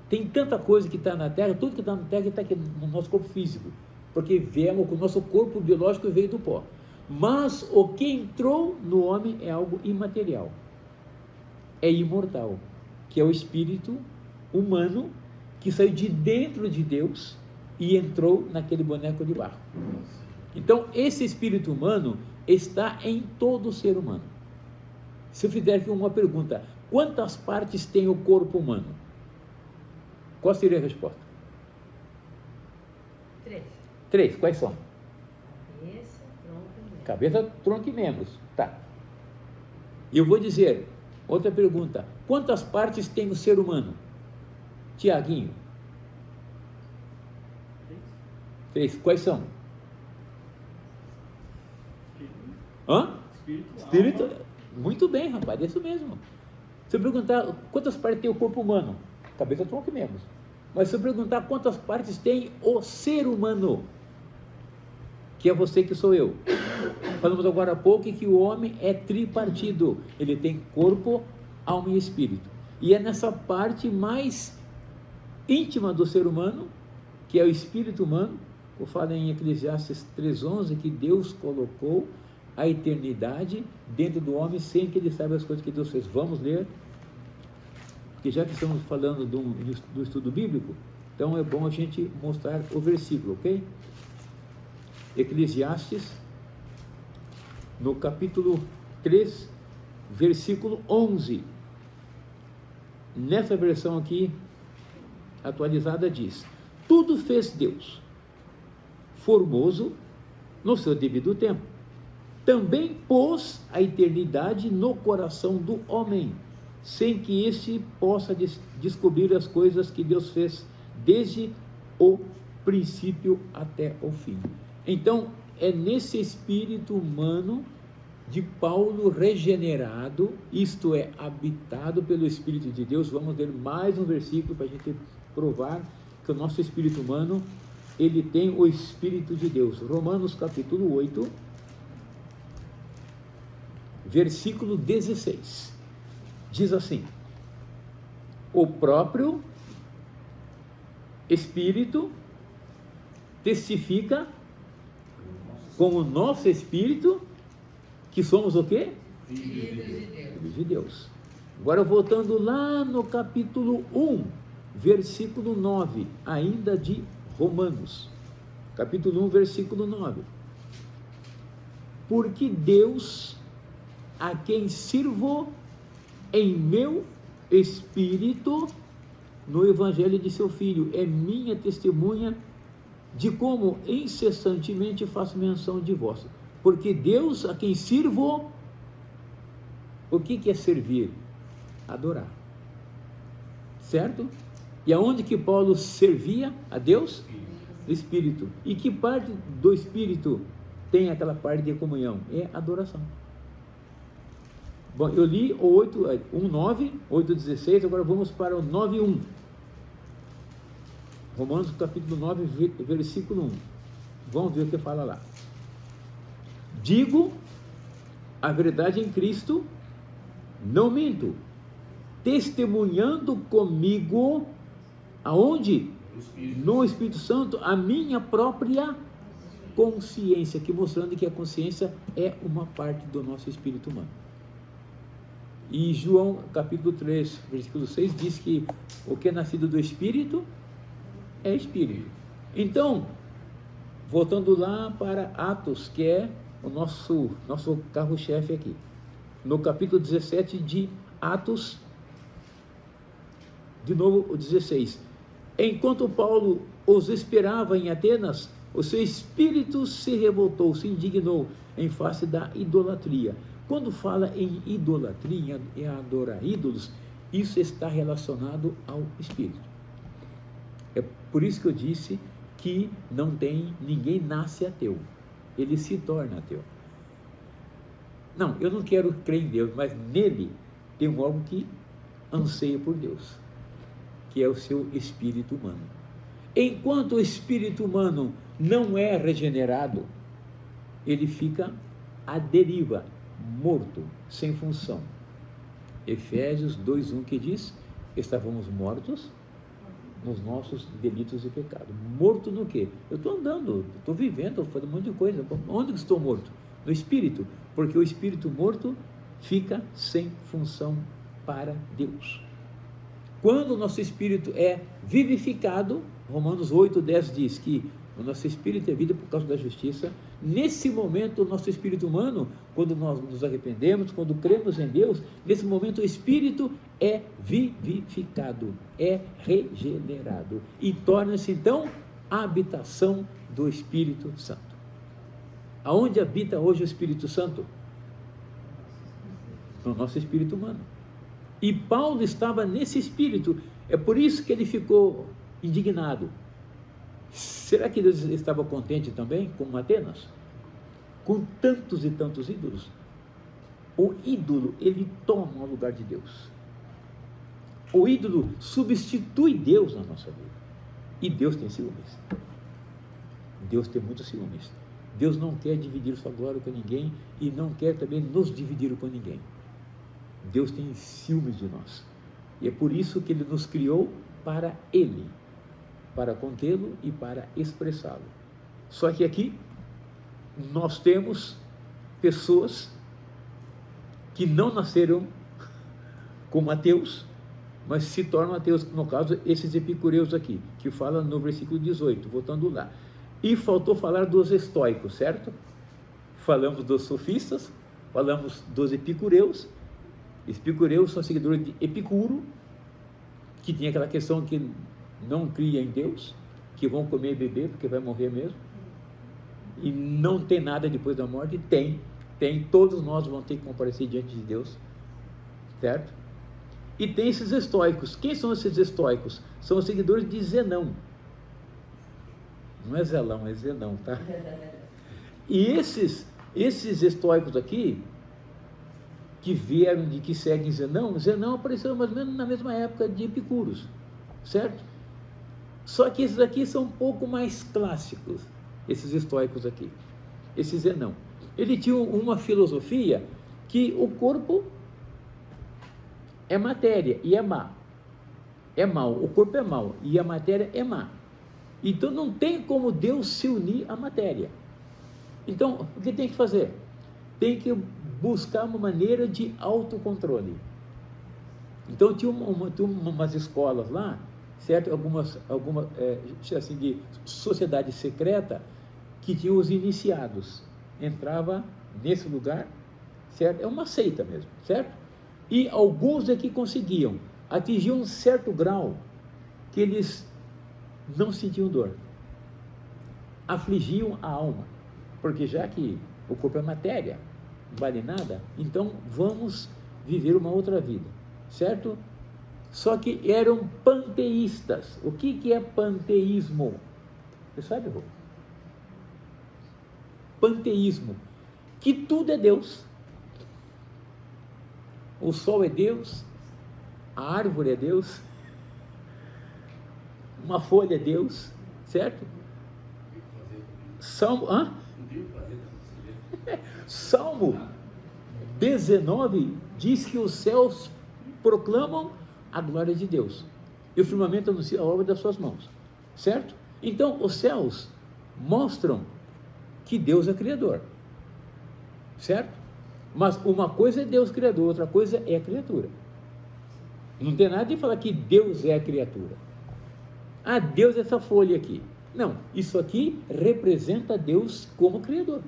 Tem tanta coisa que está na terra, tudo que está na terra está aqui no nosso corpo físico, porque viemos com o nosso corpo biológico veio do pó. Mas o que entrou no homem é algo imaterial, é imortal, que é o espírito humano que saiu de dentro de Deus e entrou naquele boneco de barro. Então, esse espírito humano está em todo ser humano. Se eu fizer aqui uma pergunta, quantas partes tem o corpo humano? Qual seria a resposta? 3. 3, quais são? Cabeça, tronco e membros. Cabeça, tronco e membros. Tá. E eu vou dizer, outra pergunta, quantas partes tem o ser humano? Tiaguinho? 3. Quais são? Espírito. Muito bem, rapaz, é isso mesmo. Se eu perguntar quantas partes tem o corpo humano? Cabeça, tronco e membros. Mas se eu perguntar quantas partes tem o ser humano, que é você, que sou eu. Falamos agora há pouco que o homem é tripartido. Ele tem corpo, alma e espírito. E é nessa parte mais íntima do ser humano, que é o espírito humano, eu falo em Eclesiastes 3:11, que Deus colocou a eternidade dentro do homem sem que ele saiba as coisas que Deus fez. Vamos ler, porque já que estamos falando do estudo bíblico, então é bom a gente mostrar o versículo, ok? Eclesiastes, no capítulo 3, versículo 11. Nessa versão aqui, atualizada, diz: tudo fez Deus, formoso no seu devido tempo. Também pôs a eternidade no coração do homem, sem que este possa descobrir as coisas que Deus fez desde o princípio até o fim. Então, é nesse espírito humano de Paulo regenerado, isto é, habitado pelo Espírito de Deus. Vamos ler mais um versículo para a gente provar que o nosso espírito humano, ele tem o Espírito de Deus. Romanos capítulo 8, versículo 16. Diz assim: o próprio Espírito testifica com o nosso espírito que somos o quê? Filhos de Deus. Agora, voltando lá no capítulo 1, versículo 9, ainda de Romanos, capítulo 1, versículo 9. Porque Deus, a quem sirvo em meu espírito no evangelho de seu Filho, é minha testemunha de como incessantemente faço menção de vós, porque Deus a quem sirvo, o que é servir? Adorar, certo? E aonde que Paulo servia a Deus? Espírito. E que parte do Espírito tem aquela parte de comunhão? É adoração. Bom, eu li o 1:9, 8:16, agora vamos para o 9:1. Romanos capítulo 9, versículo 1. Vamos ver o que fala lá. Digo a verdade em Cristo, não minto, testemunhando comigo, aonde? No Espírito Santo, a minha própria consciência, que mostrando que a consciência é uma parte do nosso espírito humano. E João capítulo 3, versículo 6 diz que o que é nascido do Espírito é Espírito. Então, voltando lá para Atos, que é o nosso carro-chefe aqui, no capítulo 17 de Atos, de novo o 16. Enquanto Paulo os esperava em Atenas, o seu espírito se revoltou, se indignou em face da idolatria. Quando fala em idolatria, em adorar ídolos, isso está relacionado ao espírito. É por isso que eu disse que ninguém nasce ateu, ele se torna ateu. Não, eu não quero crer em Deus, mas nele tem algo que anseia por Deus, que é o seu espírito humano. Enquanto o espírito humano não é regenerado, ele fica à deriva, morto, sem função. Efésios 2:1 que diz: estávamos mortos nos nossos delitos e pecados. Morto no quê? Eu estou andando, estou vivendo, estou fazendo um monte de coisa. Onde que estou morto? No espírito, porque o espírito morto fica sem função para Deus. Quando o nosso espírito é vivificado, Romanos 8:10 diz que o nosso espírito é vida por causa da justiça. Nesse momento, o nosso espírito humano, quando nós nos arrependemos, quando cremos em Deus, nesse momento o espírito é vivificado, é regenerado e torna-se então a habitação do Espírito Santo. Aonde habita hoje o Espírito Santo? No nosso espírito humano. E Paulo estava nesse espírito, é por isso que ele ficou indignado. Será que Deus estava contente também com Atenas? Com tantos e tantos ídolos? O ídolo, ele toma o lugar de Deus. O ídolo substitui Deus na nossa vida. E Deus tem ciúmes. Deus tem muitos ciúmes. Deus não quer dividir sua glória com ninguém e não quer também nos dividir com ninguém. Deus tem ciúmes de nós. E é por isso que Ele nos criou para Ele, para contê-lo e para expressá-lo. Só que aqui nós temos pessoas que não nasceram como ateus, mas se tornam ateus, no caso, esses epicureus aqui, que fala no versículo 18, voltando lá. E faltou falar dos estoicos, certo? Falamos dos sofistas, falamos dos epicureus. Epicureus são seguidores de Epicuro, que tinha aquela questão que não cria em Deus, que vão comer e beber porque vai morrer mesmo, e não tem nada depois da morte. Tem, todos nós vamos ter que comparecer diante de Deus, certo? E tem esses estoicos. Quem são esses estoicos? São os seguidores de Zenão. Não é Zelão, é Zenão, tá? E esses estoicos aqui, que vieram que seguem Zenão apareceram mais ou menos na mesma época de Epicuros, certo? Só que esses aqui são um pouco mais clássicos, esses estoicos aqui, esse Zenão. Ele tinha uma filosofia que o corpo é matéria e é má. É mau, o corpo é mau e a matéria é má. Então não tem como Deus se unir à matéria. Então, o que tem que fazer? Tem que buscar uma maneira de autocontrole. Então tinha umas escolas lá, certo? Algumas assim, de sociedade secreta, que tinha os iniciados. Entrava nesse lugar, certo? É uma seita mesmo, certo? E alguns aqui conseguiam atingir um certo grau que eles não sentiam dor. afligiam a alma, porque já que o corpo é matéria, não vale nada, então vamos viver uma outra vida, certo? Só que eram panteístas. O que é panteísmo? Você sabe, Rô? Panteísmo, que tudo é Deus. O sol é Deus, a árvore é Deus, uma folha é Deus, certo? Salmo 19 diz que os céus proclamam a glória de Deus e o firmamento anuncia a obra das suas mãos, certo? Então os céus mostram que Deus é criador, certo? Mas uma coisa é Deus criador, outra coisa é a criatura. Não tem nada de falar que Deus é a criatura. Ah, Deus é essa folha aqui. Não, isso aqui representa Deus como criador.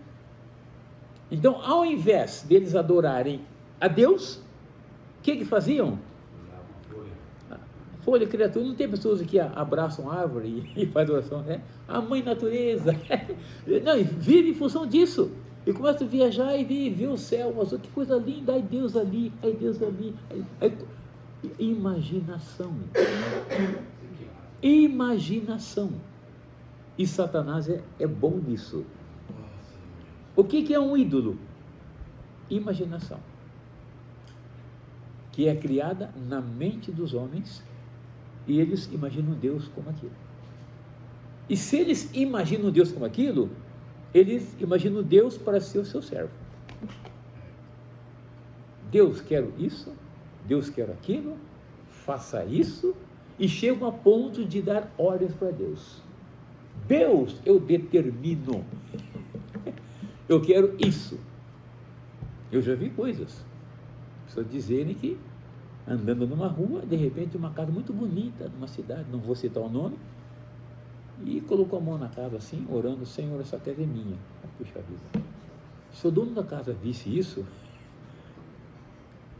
Então, ao invés deles adorarem a Deus, o que faziam? Folha, criatura. Não tem pessoas que abraçam a árvore e fazem adoração, né? A mãe natureza. Não, e vive em função disso. E começa a viajar e ver o céu, mas que coisa linda, ai Deus ali, ai Deus ali. Imaginação. Imaginação. E Satanás é bom nisso. O que é um ídolo? Imaginação. Que é criada na mente dos homens e eles imaginam Deus como aquilo. E se eles imaginam Deus como aquilo, eles imaginam Deus para ser o seu servo. Deus quer isso, Deus quer aquilo, faça isso, e chegam a ponto de dar ordens para Deus. Deus, eu determino. Eu quero isso. Eu já vi coisas. Pessoas dizerem que andando numa rua, de repente uma casa muito bonita, numa cidade, não vou citar o nome, e colocou a mão na casa assim, orando, Senhor, essa casa é minha. Puxa vida. Se o dono da casa visse isso,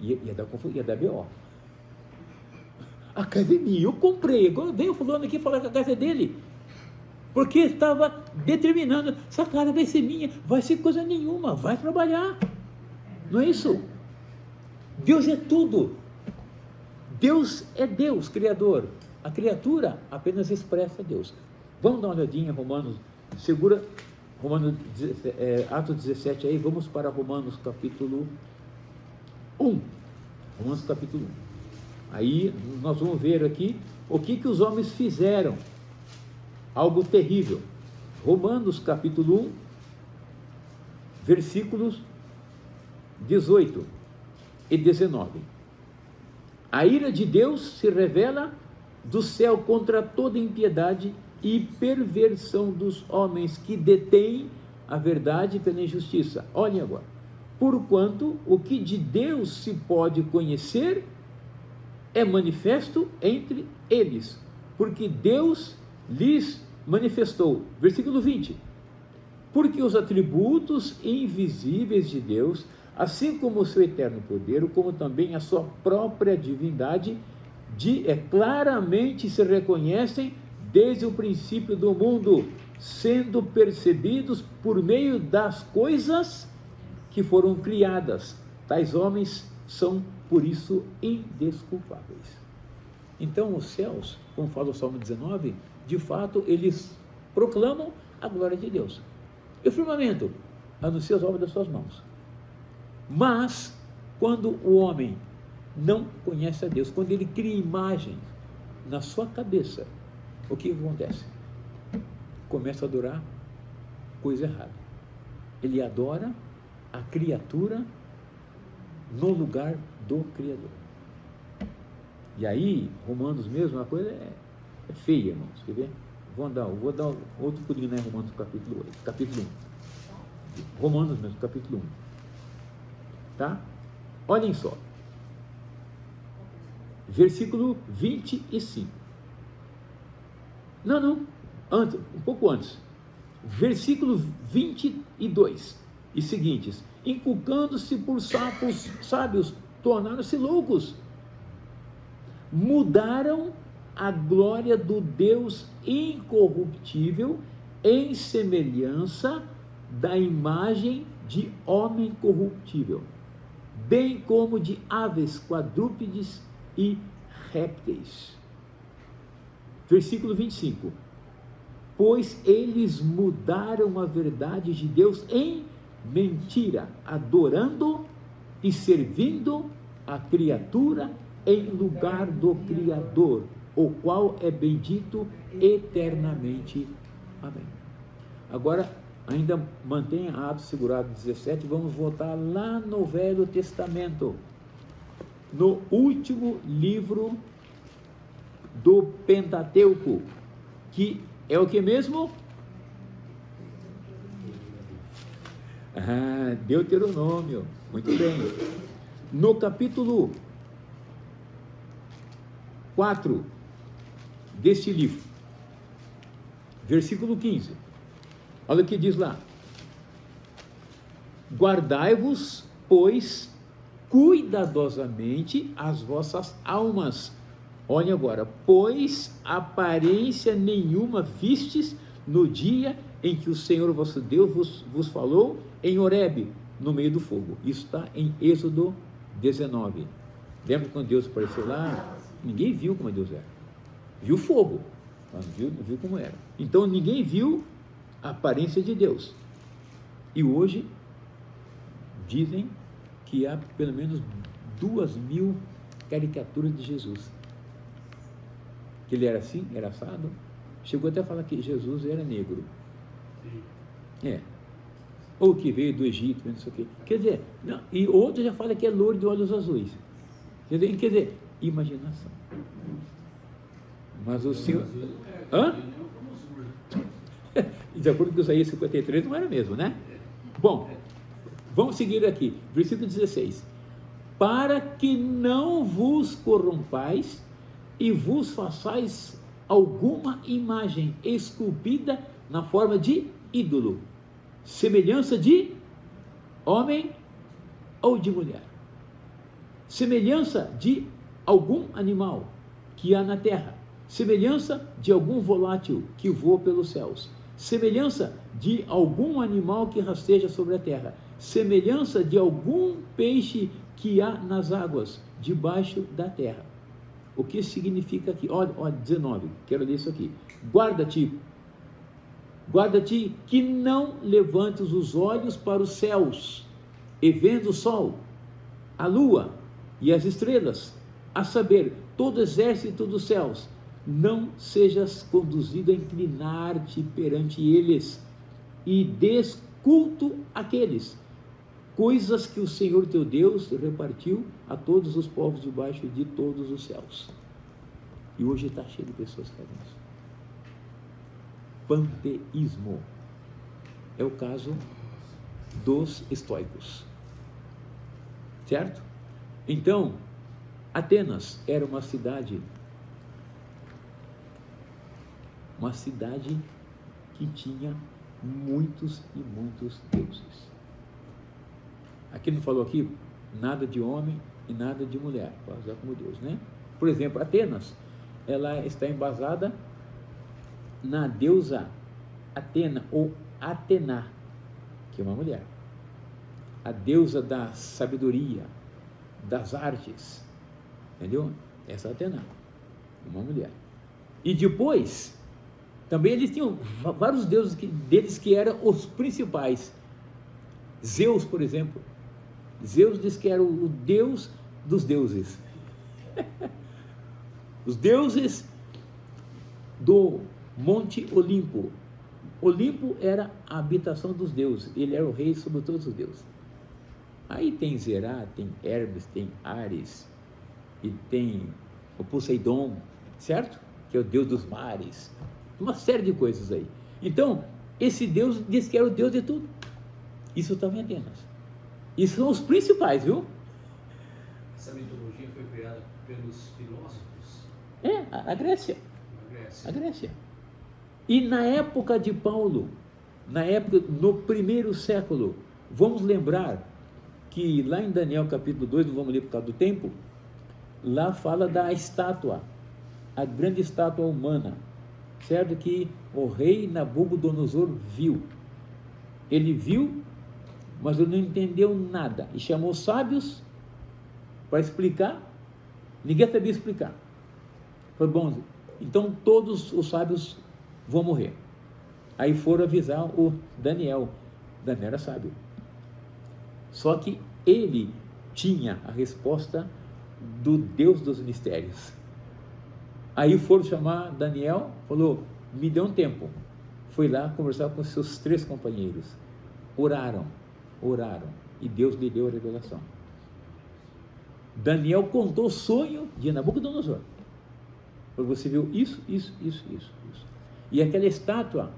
ia dar B.O. A casa é minha, eu comprei. Agora veio o fulano aqui falar que a casa é dele. Porque estava determinando, essa casa vai ser minha, vai ser coisa nenhuma, vai trabalhar. Não é isso? Deus é tudo. Deus é Deus, Criador. A criatura apenas expressa Deus. Vamos dar uma olhadinha em Romanos, segura Atos 17 aí, vamos para Romanos capítulo 1. Romanos capítulo 1. Aí nós vamos ver aqui o que os homens fizeram. Algo terrível. Romanos capítulo 1, versículos 18 e 19. A ira de Deus se revela do céu contra toda impiedade e perversão dos homens que detêm a verdade pela injustiça. Olhem agora. Porquanto o que de Deus se pode conhecer é manifesto entre eles, porque Deus lhes manifestou. Versículo 20. Porque os atributos invisíveis de Deus, assim como o seu eterno poder, como também a sua própria divindade, claramente se reconhecem desde o princípio do mundo, sendo percebidos por meio das coisas que foram criadas. Tais homens são, por isso, indesculpáveis. Então, os céus, como fala o Salmo 19, de fato, eles proclamam a glória de Deus. E o firmamento anuncia as obras das suas mãos. Mas, quando o homem não conhece a Deus, quando ele cria imagem na sua cabeça, o que acontece? Começa a adorar coisa errada. Ele adora a criatura no lugar do Criador. E aí, Romanos mesmo, a coisa é feia, irmãos. Quer ver? Vou dar outro pulinho, né? Romanos capítulo 8, capítulo 1. Romanos mesmo, capítulo 1. Tá? Olhem só. Versículo 25. Não. Antes, um pouco antes. Versículo 22 e seguintes. Inculcando-se por sábios, tornaram-se loucos. Mudaram a glória do Deus incorruptível em semelhança da imagem de homem corruptível, bem como de aves, quadrúpedes e répteis. Versículo 25. Pois eles mudaram a verdade de Deus em mentira, adorando e servindo a criatura em lugar do Criador, o qual é bendito eternamente. Amém. Agora, ainda mantenha Atos segurado 17, vamos voltar lá no Velho Testamento, no último livro do Pentateuco, que é o que mesmo? Deuteronômio. Muito bem. No capítulo 4 deste livro, versículo 15, olha o que diz lá: guardai-vos, pois, cuidadosamente as vossas almas. Olha agora, pois aparência nenhuma vistes no dia em que o Senhor vosso Deus vos falou em Horebe, no meio do fogo. Isso está em Êxodo 19. Lembra quando Deus apareceu lá? Ninguém viu como Deus era. Viu fogo, mas não viu como era. Então ninguém viu a aparência de Deus. E hoje dizem que há pelo menos 2.000 caricaturas de Jesus. Que ele era assim, era assado. Chegou até a falar que Jesus era negro. Ou que veio do Egito, não sei o quê. Quer dizer, não, e outro já fala que é louro de olhos azuis. Quer dizer, imaginação. Mas o Senhor... De acordo com Isaías 53, não era mesmo, né? Bom, vamos seguir aqui. Versículo 16. Para que não vos corrompais e vos façais alguma imagem esculpida na forma de ídolo, semelhança de homem ou de mulher, semelhança de algum animal que há na terra, semelhança de algum volátil que voa pelos céus, semelhança de algum animal que rasteja sobre a terra, semelhança de algum peixe que há nas águas debaixo da terra. O que significa aqui? Olha, 19, quero ler isso aqui. Guarda-te que não levantes os olhos para os céus, e vendo o sol, a lua e as estrelas, a saber, todo o exército dos céus, não sejas conduzido a inclinar-te perante eles, e des culto àqueles, coisas que o Senhor teu Deus repartiu a todos os povos debaixo de todos os céus. E hoje está cheio de pessoas que fazem isso. Panteísmo é o caso dos estoicos, certo? Então, Atenas era uma cidade que tinha muitos e muitos deuses. Aqui não falou aqui nada de homem e nada de mulher, para usar como Deus, né? Por exemplo, Atenas, ela está embasada na deusa Atena, ou Atena, que é uma mulher, a deusa da sabedoria, das artes, entendeu? Essa Atena, uma mulher. E depois, também eles tinham vários deuses deles que eram os principais. Zeus, por exemplo. Zeus diz que era o deus dos deuses. Os deuses do Monte Olimpo. Olimpo era a habitação dos deuses. Ele era o rei sobre todos os deuses. Aí tem Zerá, tem Hermes, tem Ares, e tem o Poseidon, certo? Que é o deus dos mares. Uma série de coisas aí. Então, esse Deus diz que era o Deus de tudo. Isso estava em Atenas. E são os principais, viu? Essa mitologia foi criada pelos filósofos? A Grécia. A Grécia. E na época de Paulo, no primeiro século, vamos lembrar que lá em Daniel capítulo 2, não vamos ler por causa do tempo, lá fala da estátua, a grande estátua humana, certo? Que o rei Nabucodonosor viu. Ele viu, mas ele não entendeu nada. E chamou sábios para explicar. Ninguém sabia explicar. Foi bom. Então todos os sábios vão morrer. Aí foram avisar o Daniel. Daniel era sábio. Só que ele tinha a resposta do Deus dos mistérios. Aí foram chamar Daniel, falou, me dê um tempo. Foi lá conversar com seus 3 companheiros. Oraram, e Deus lhe deu a revelação. Daniel contou o sonho de Nabucodonosor. Você viu isso. E aquela estátua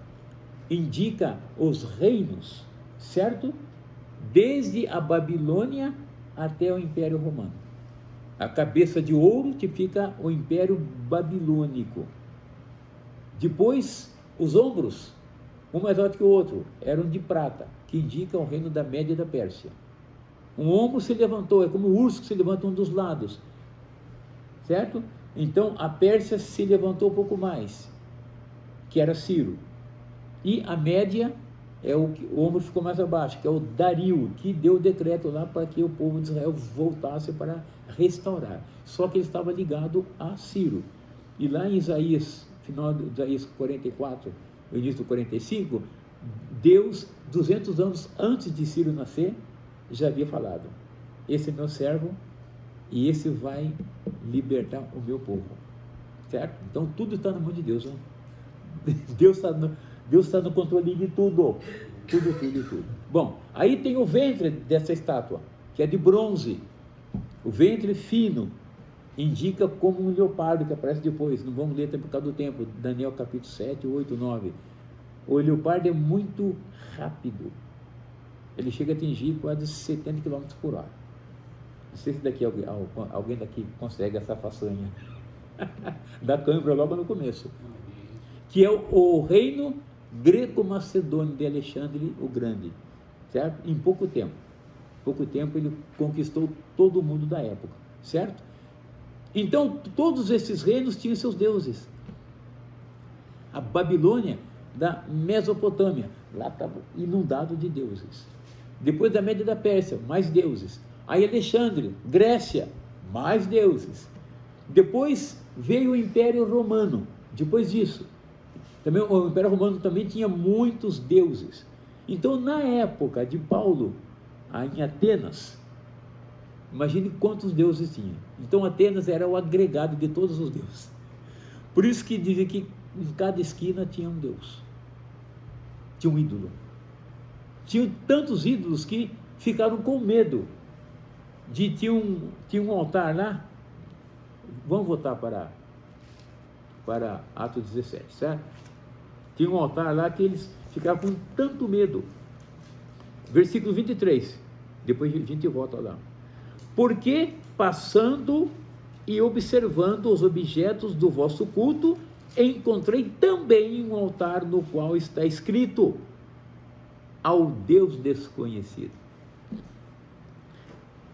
indica os reinos, certo? Desde a Babilônia até o Império Romano. A cabeça de ouro tipifica o Império Babilônico. Depois, os ombros, um mais alto que o outro, eram de prata, que indica o reino da Média e da Pérsia. Um ombro se levantou, é como o urso que se levanta um dos lados, certo? Então, a Pérsia se levantou um pouco mais, que era Ciro. E a Média, o ombro ficou mais abaixo, que é o Dario, que deu o decreto lá para que o povo de Israel voltasse para restaurar. Só que ele estava ligado a Ciro. E lá em Isaías, final de Isaías 44, o início do 45, Deus, 200 anos antes de Ciro nascer, já havia falado, esse é meu servo e esse vai libertar o meu povo, certo? Então tudo está na mão de Deus, né? Deus está no controle de tudo. Bom, aí tem o ventre dessa estátua, que é de bronze. O ventre fino indica como um leopardo que aparece depois. Não vamos ler até por causa do tempo. Daniel capítulo 7, 8, 9. O leopardo é muito rápido. Ele chega a atingir quase 70 km por hora. Não sei se daqui alguém daqui consegue essa façanha. Dá câimbra logo no começo. Que é o reino greco-macedônio de Alexandre o Grande, certo? Em pouco tempo ele conquistou todo o mundo da época, certo? Então todos esses reinos tinham seus deuses. A Babilônia da Mesopotâmia, lá estava inundado de deuses. Depois da Média da Pérsia, mais deuses. Aí Alexandre, Grécia, mais deuses. Depois veio o Império Romano. Depois disso, também, o Império Romano também tinha muitos deuses. Então, na época de Paulo, em Atenas, imagine quantos deuses tinha. Então, Atenas era o agregado de todos os deuses. Por isso que dizem que em cada esquina tinha um deus, tinha um ídolo. Tinham tantos ídolos que ficaram com medo de tinha um altar lá. Vamos voltar para Atos 17, certo? Tinha um altar lá que eles ficavam com tanto medo. Versículo 23, depois a gente volta lá. Porque passando e observando os objetos do vosso culto, encontrei também um altar no qual está escrito: ao Deus desconhecido.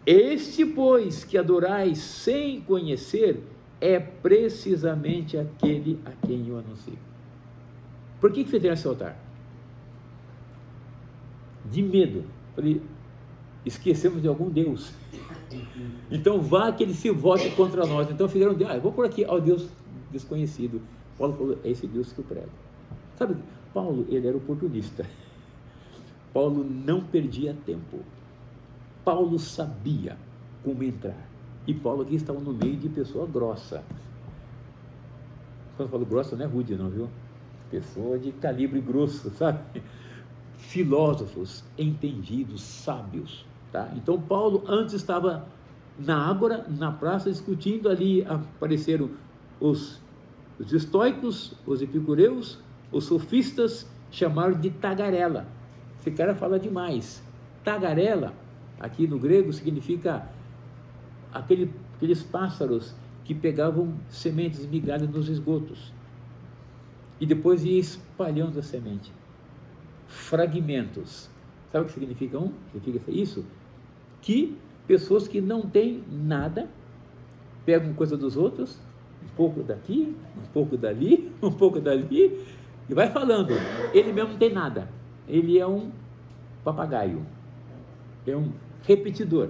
Este, pois, que adorais sem conhecer, é precisamente aquele a quem eu anuncio. Por que fizeram esse altar? De medo. Falei, esquecemos de algum Deus. Então vá que ele se volte contra nós. Então fizeram, vou por aqui ao Deus desconhecido. Paulo falou, é esse Deus que eu prego. Sabe, Paulo, ele era oportunista. Paulo não perdia tempo. Paulo sabia como entrar. E Paulo aqui estava no meio de pessoa grossa. Quando eu falo grossa, não é rude não, viu? Pessoa de calibre grosso, sabe? Filósofos, entendidos, sábios, tá? Então Paulo antes estava na Ágora, na praça, discutindo. Ali apareceram os estoicos, os epicureus, os sofistas, chamaram de tagarela. Esse cara fala demais. Tagarela, aqui no grego, significa aqueles pássaros que pegavam sementes, migalhas nos esgotos e depois ia espalhando a semente. Fragmentos. Sabe o que significa Significa isso? Que pessoas que não têm nada pegam coisa dos outros, um pouco daqui, um pouco dali, um pouco dali, E vai falando, ele mesmo não tem nada. Ele é um papagaio, é um repetidor.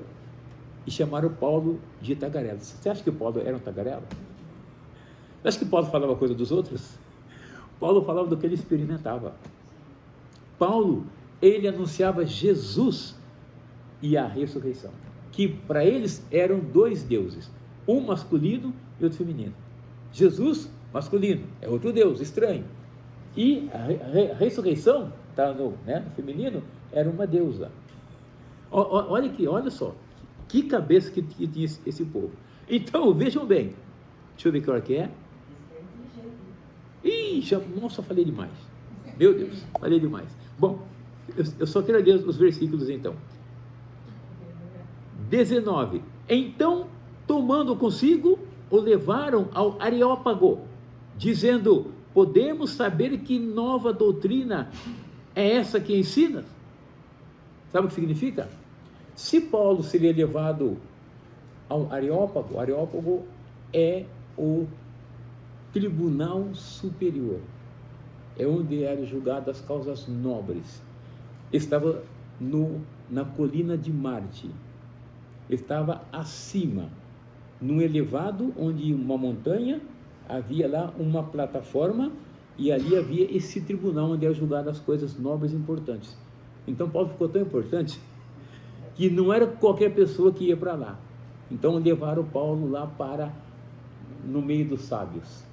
E chamaram Paulo de tagarela. Você acha que Paulo era um tagarela? Você acha que Paulo falava coisa dos outros? Paulo falava do que ele experimentava. Paulo, ele anunciava Jesus e a ressurreição, que para eles eram dois deuses, um masculino e outro feminino. Jesus, masculino, é outro Deus, estranho. E a ressurreição, tá no feminino, era uma deusa. Olha aqui, olha só, que cabeça que tinha esse povo. Então, vejam bem, deixa eu ver que hora que é. Ih, nossa, falei demais. Meu Deus, falei demais. Bom, eu só quero ler os versículos então. 19. Então, tomando consigo, o levaram ao Areópago, dizendo: podemos saber que nova doutrina é essa que ensinas? Sabe o que significa? Se Paulo seria levado ao Areópago, o Areópago é o tribunal superior, é onde eram julgadas as causas nobres. Estava na colina de Marte, estava acima, num elevado, onde uma montanha, havia lá uma plataforma, e ali havia esse tribunal onde eram julgadas as coisas nobres e importantes. Então Paulo ficou tão importante que não era qualquer pessoa que ia para lá. Então levaram Paulo lá no meio dos sábios,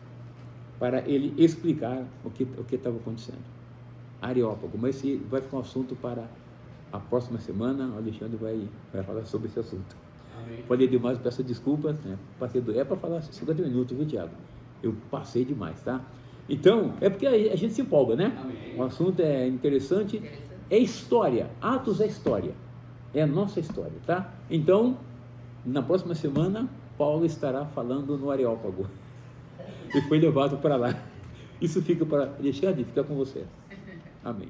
para ele explicar o que estava acontecendo. Areópago, mas esse vai ficar um assunto para a próxima semana. O Alexandre vai falar sobre esse assunto. Amém. Falei demais, peço desculpas, né? É para falar 50 minutos, viu, Tiago? Eu passei demais, tá? Então, é porque a gente se empolga, né? Amém. O assunto é interessante, é história, Atos é história, é a nossa história, tá? Então, na próxima semana, Paulo estará falando no Areópago. E foi levado para lá. Isso fica para Alexandre, fica com você. Amém.